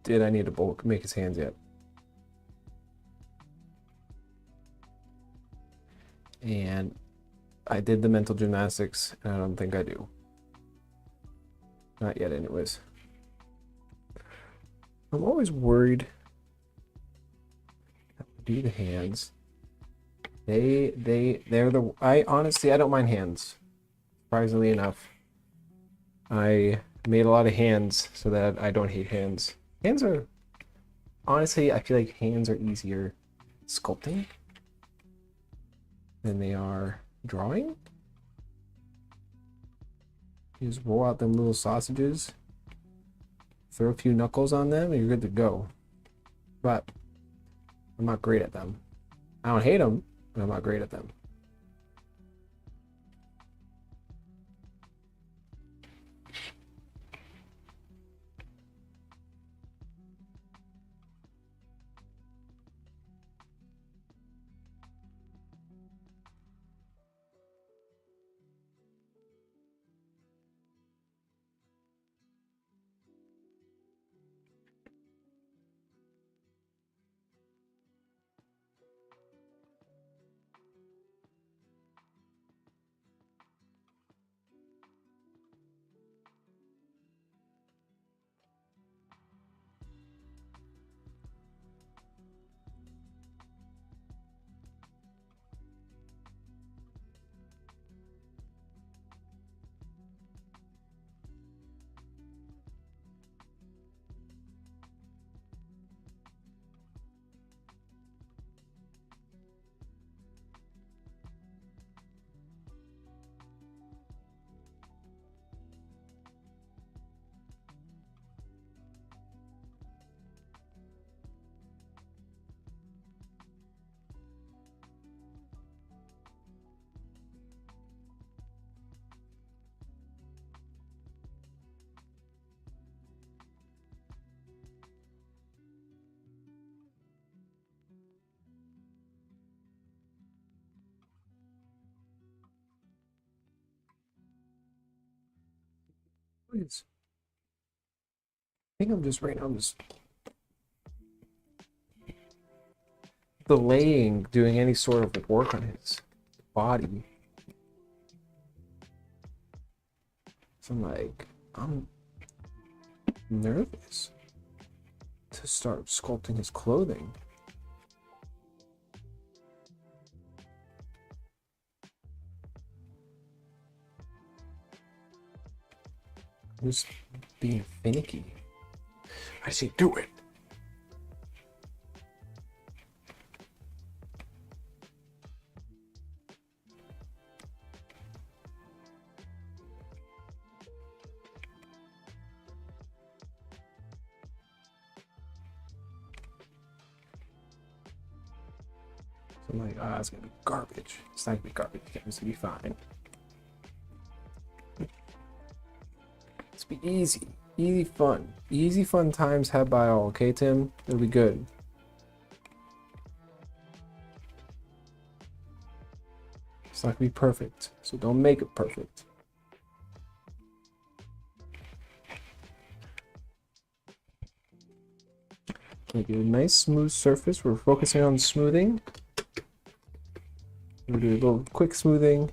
did I need to make his hands yet? And I did the mental gymnastics, and I don't think I do. Not yet, anyways. I'm always worried that do the hands. They're the, I honestly, I don't mind hands. Surprisingly enough, I made a lot of hands so that I don't hate hands. Hands are, honestly, I feel like hands are easier sculpting than they are drawing. You just roll out them little sausages, throw a few knuckles on them, and you're good to go. But I'm not great at them. I don't hate them, but I'm not great at them. Please. I think I'm just right now, I'm just delaying doing any sort of work on his body. So I'm like, I'm nervous to start sculpting his clothing. I'm just being finicky. I say, do it. So I'm like, it's gonna be garbage. It's not gonna be garbage. It's gonna be fine. It's be easy. Easy fun. Easy fun times had by all, okay, Tim? It'll be good. It's not gonna be perfect, so don't make it perfect. Make a nice smooth surface. We're focusing on smoothing. We'll do a little quick smoothing.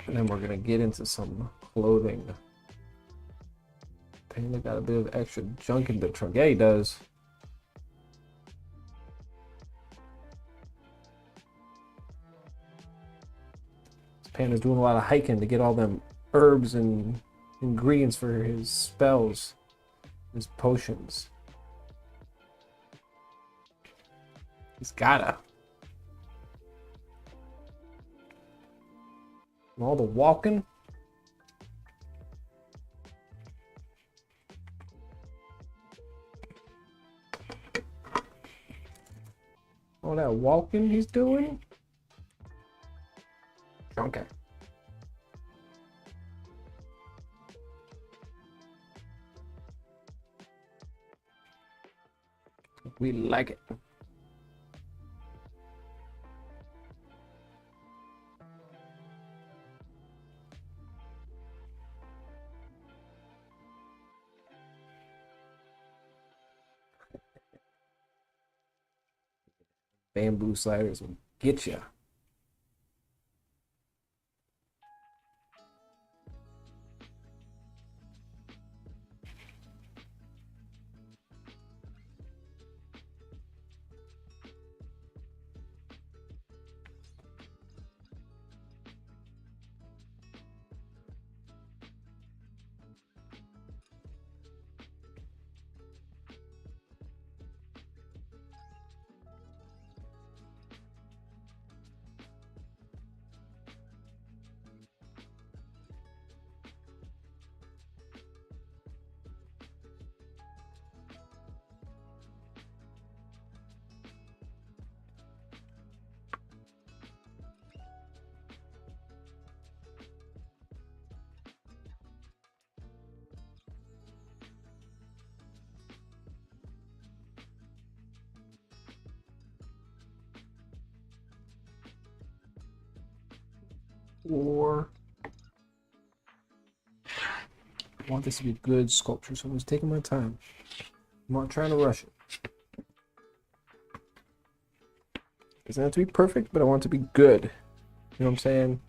And then we're gonna get into some clothing. Panda got a bit of extra junk in the trunk. Yeah, he does. Panda's doing a lot of hiking to get all them herbs and ingredients for his spells, his potions. He's gotta. And all the walking. All that walking he's doing. Okay. We like it. Bamboo sliders will get ya. Or I want this to be a good sculpture, so I'm just taking my time. I'm not trying to rush it. It doesn't have to be perfect, but I want it to be good. You know what I'm saying?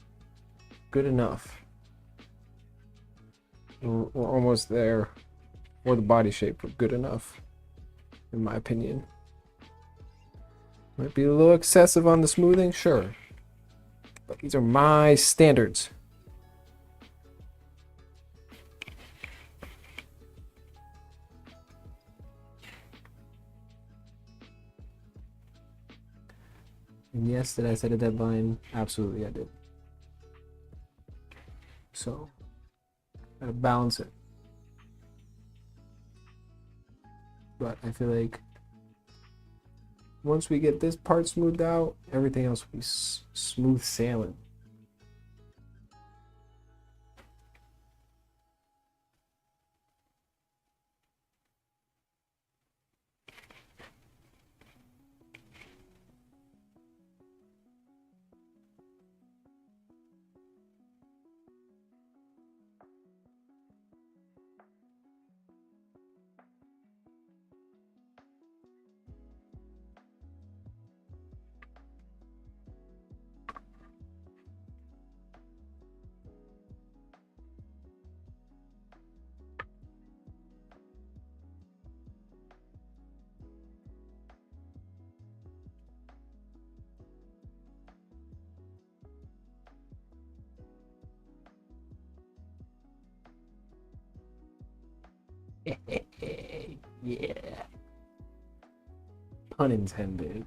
Good enough. We're almost there. Or the body shape for good enough, in my opinion. Might be a little excessive on the smoothing, sure. But these are my standards. And yes, did I set a deadline? Absolutely, I did. So, gotta balance it. But I feel like once we get this part smoothed out, everything else will be smooth sailing. Yeah. Pun intended.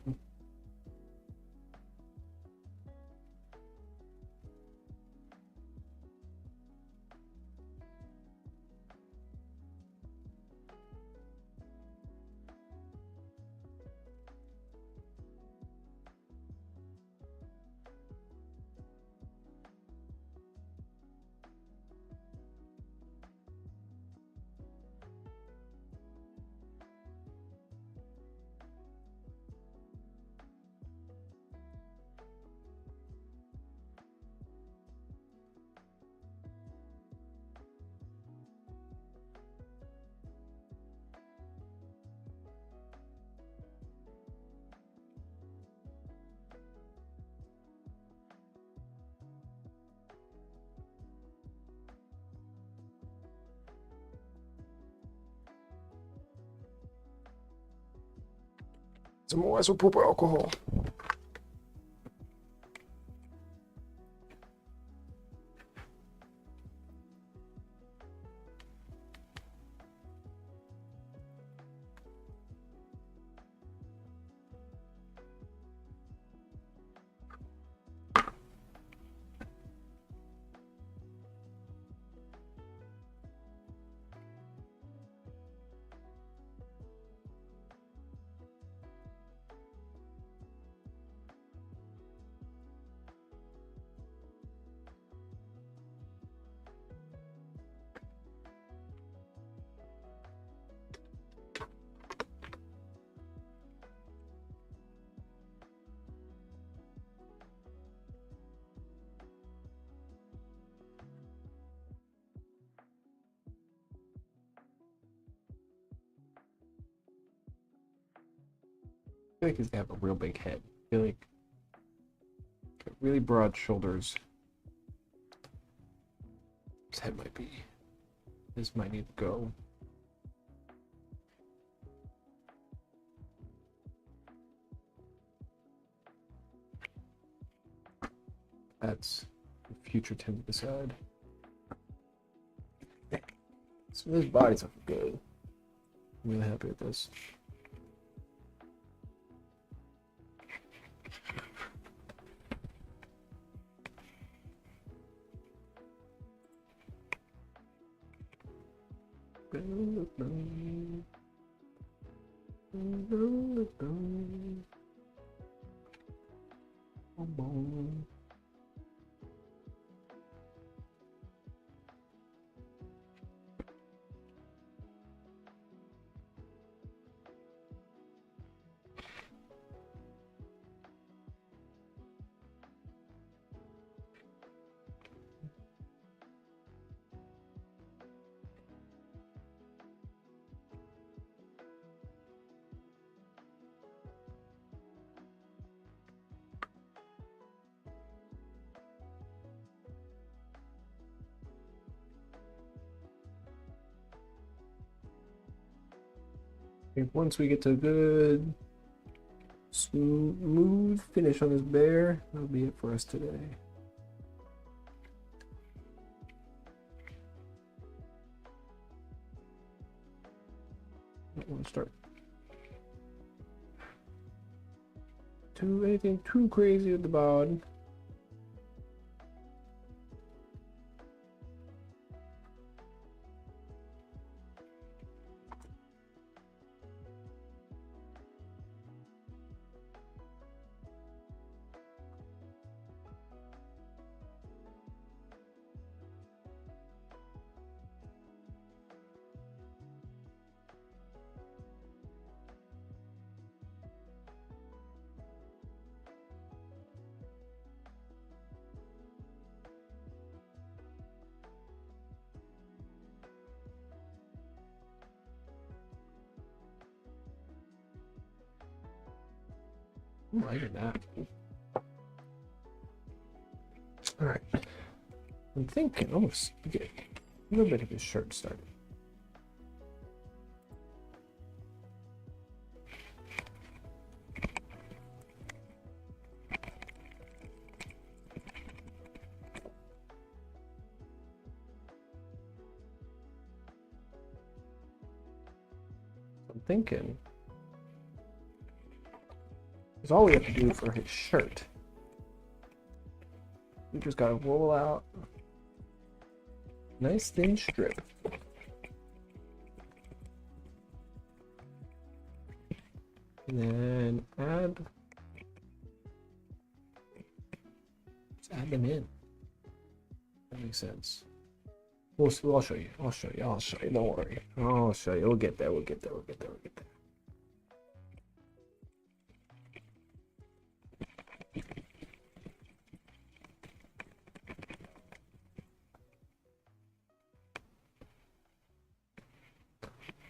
Some more isopropyl alcohol. I feel like he's gonna have a real big head. I feel like really broad shoulders. His head might be. This might need to go. That's the future Tim to decide. So this body's looking good. I'm really happy with this. I think once we get to a good smooth finish on this bear, that'll be it for us today. Don't want to start anything too crazy with the bod. I'm liking that. All right. I'm thinking almost get a little bit of his shirt started. I'm thinking. That's all we have to do for his shirt. We just gotta roll out nice thin strip. And then just add them in. That makes sense. I'll show you. I'll show you. Don't worry. I'll show you. We'll get there. We'll get there.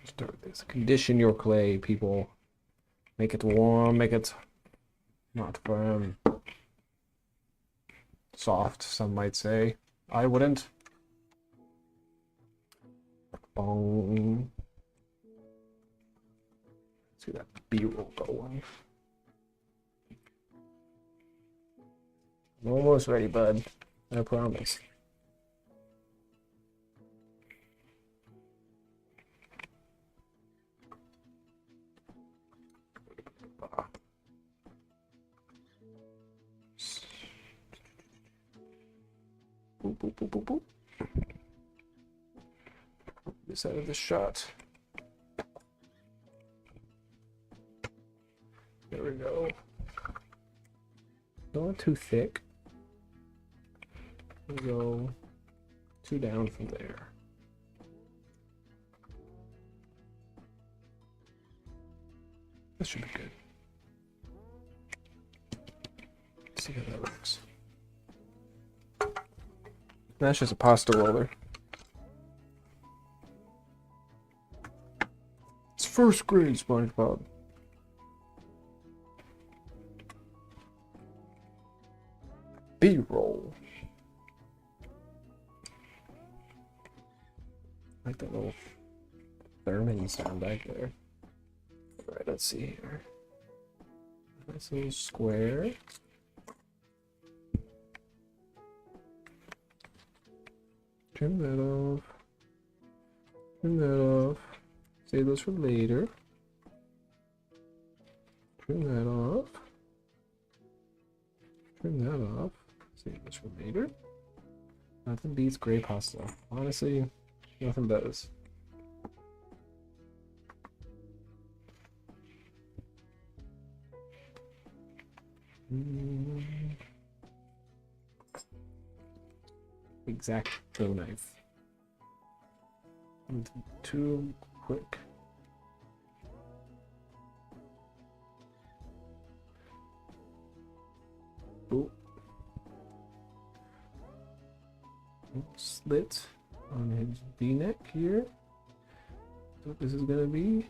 Start with this. Condition your clay, people. Make it warm. Make it not firm. Soft, some might say. I wouldn't. Bong. Let's see that B-roll going. I'm almost ready, bud. I promise. Boop, boop, boop, boop, boop. This out of the shot. There we go. Not too thick. We'll go 2 down from there. This should be good. Let's see how that works. That's just a pasta roller. It's first grade SpongeBob. B-roll. Like that little Thurman sound back there. Alright, let's see here. Nice little square. Trim that off. Trim that off. Save those for later. Trim that off. Trim that off. Save this for later. Nothing beats gray pasta. Honestly, nothing does. Exacto knife. Too quick. Ooh. Slit on his V-neck here. That's what this is gonna be.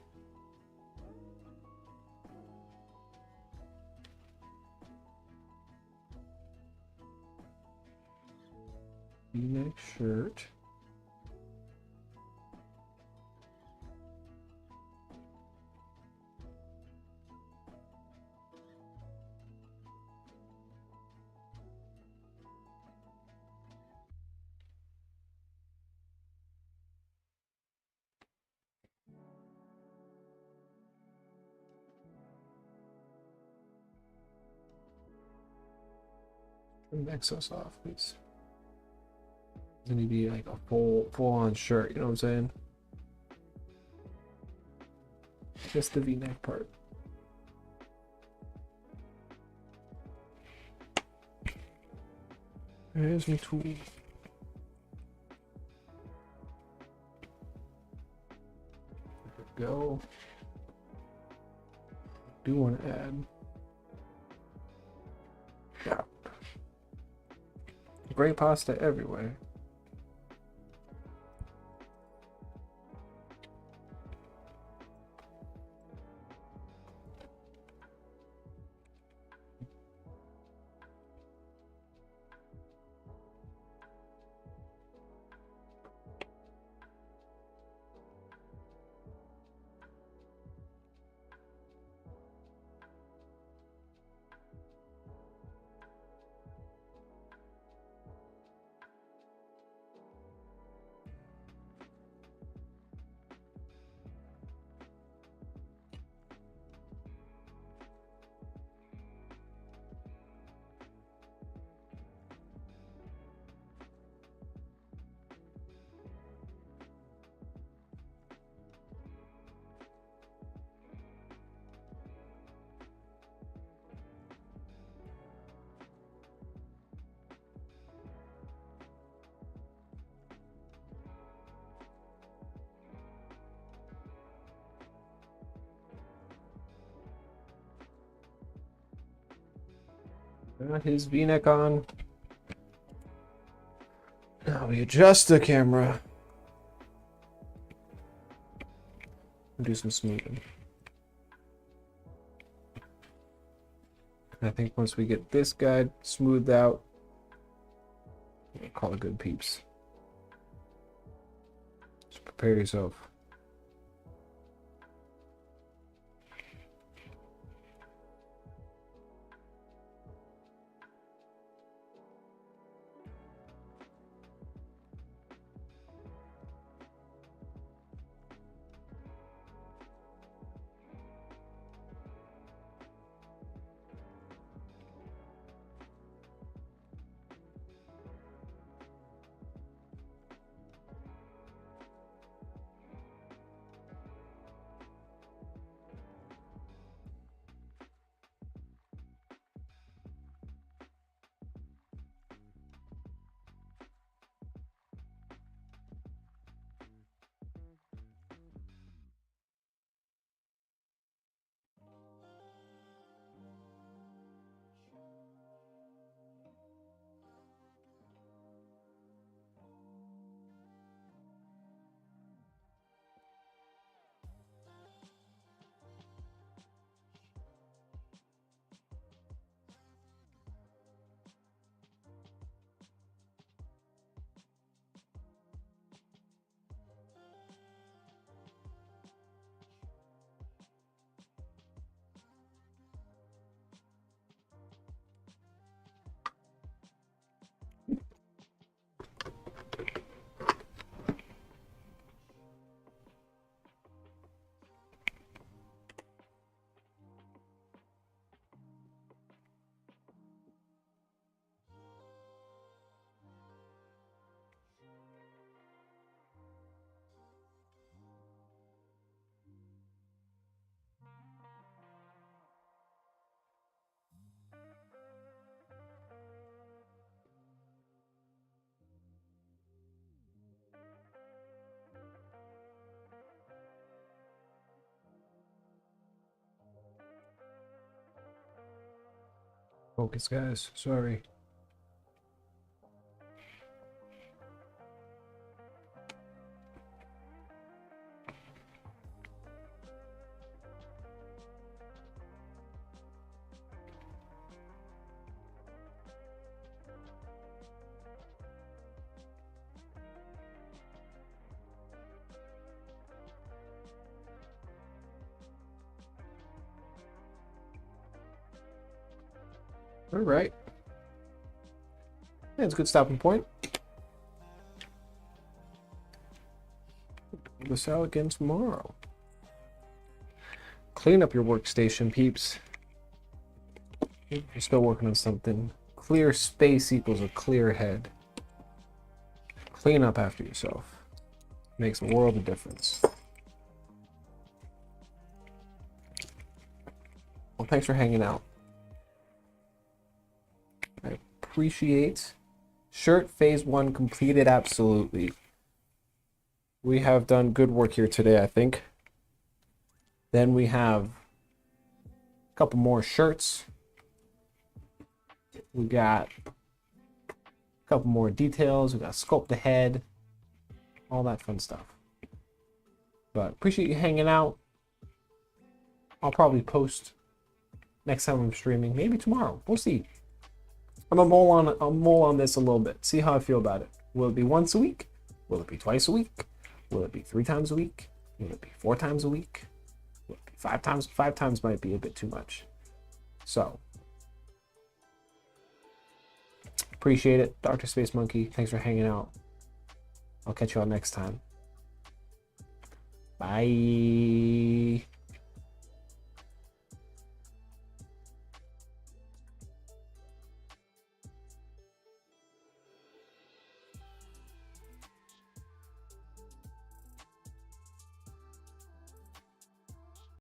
V-neck shirt. Trim the excess off, please. Then it'd be like a full-on shirt, you know what I'm saying? Just the V-neck part. There's my tool. There we go. Do want to add. Yeah. Gray pasta everywhere. Got his V-neck on. Now we adjust the camera. Do some smoothing. And I think once we get this guy smoothed out, we'll call it good, peeps. Just prepare yourself. Focus, guys. Sorry. All right. That's a good stopping point. This out again tomorrow. Clean up your workstation, peeps. You're still working on something. Clear space equals a clear head. Clean up after yourself. Makes a world of difference. Well, thanks for hanging out. I appreciate. Shirt phase 1 completed, absolutely. We have done good work here today, I think. Then we have a couple more shirts. We got a couple more details. We got sculpt the head, all that fun stuff. But appreciate you hanging out. I'll probably post next time I'm streaming, maybe tomorrow. We'll see. I'm a mole on this a little bit. See how I feel about it. Will it be once a week? Will it be twice a week? Will it be 3 times a week? Will it be 4 times a week? Will it be 5 times? 5 times might be a bit too much. So appreciate it. Dr. Space Monkey, thanks for hanging out. I'll catch you all next time. Bye.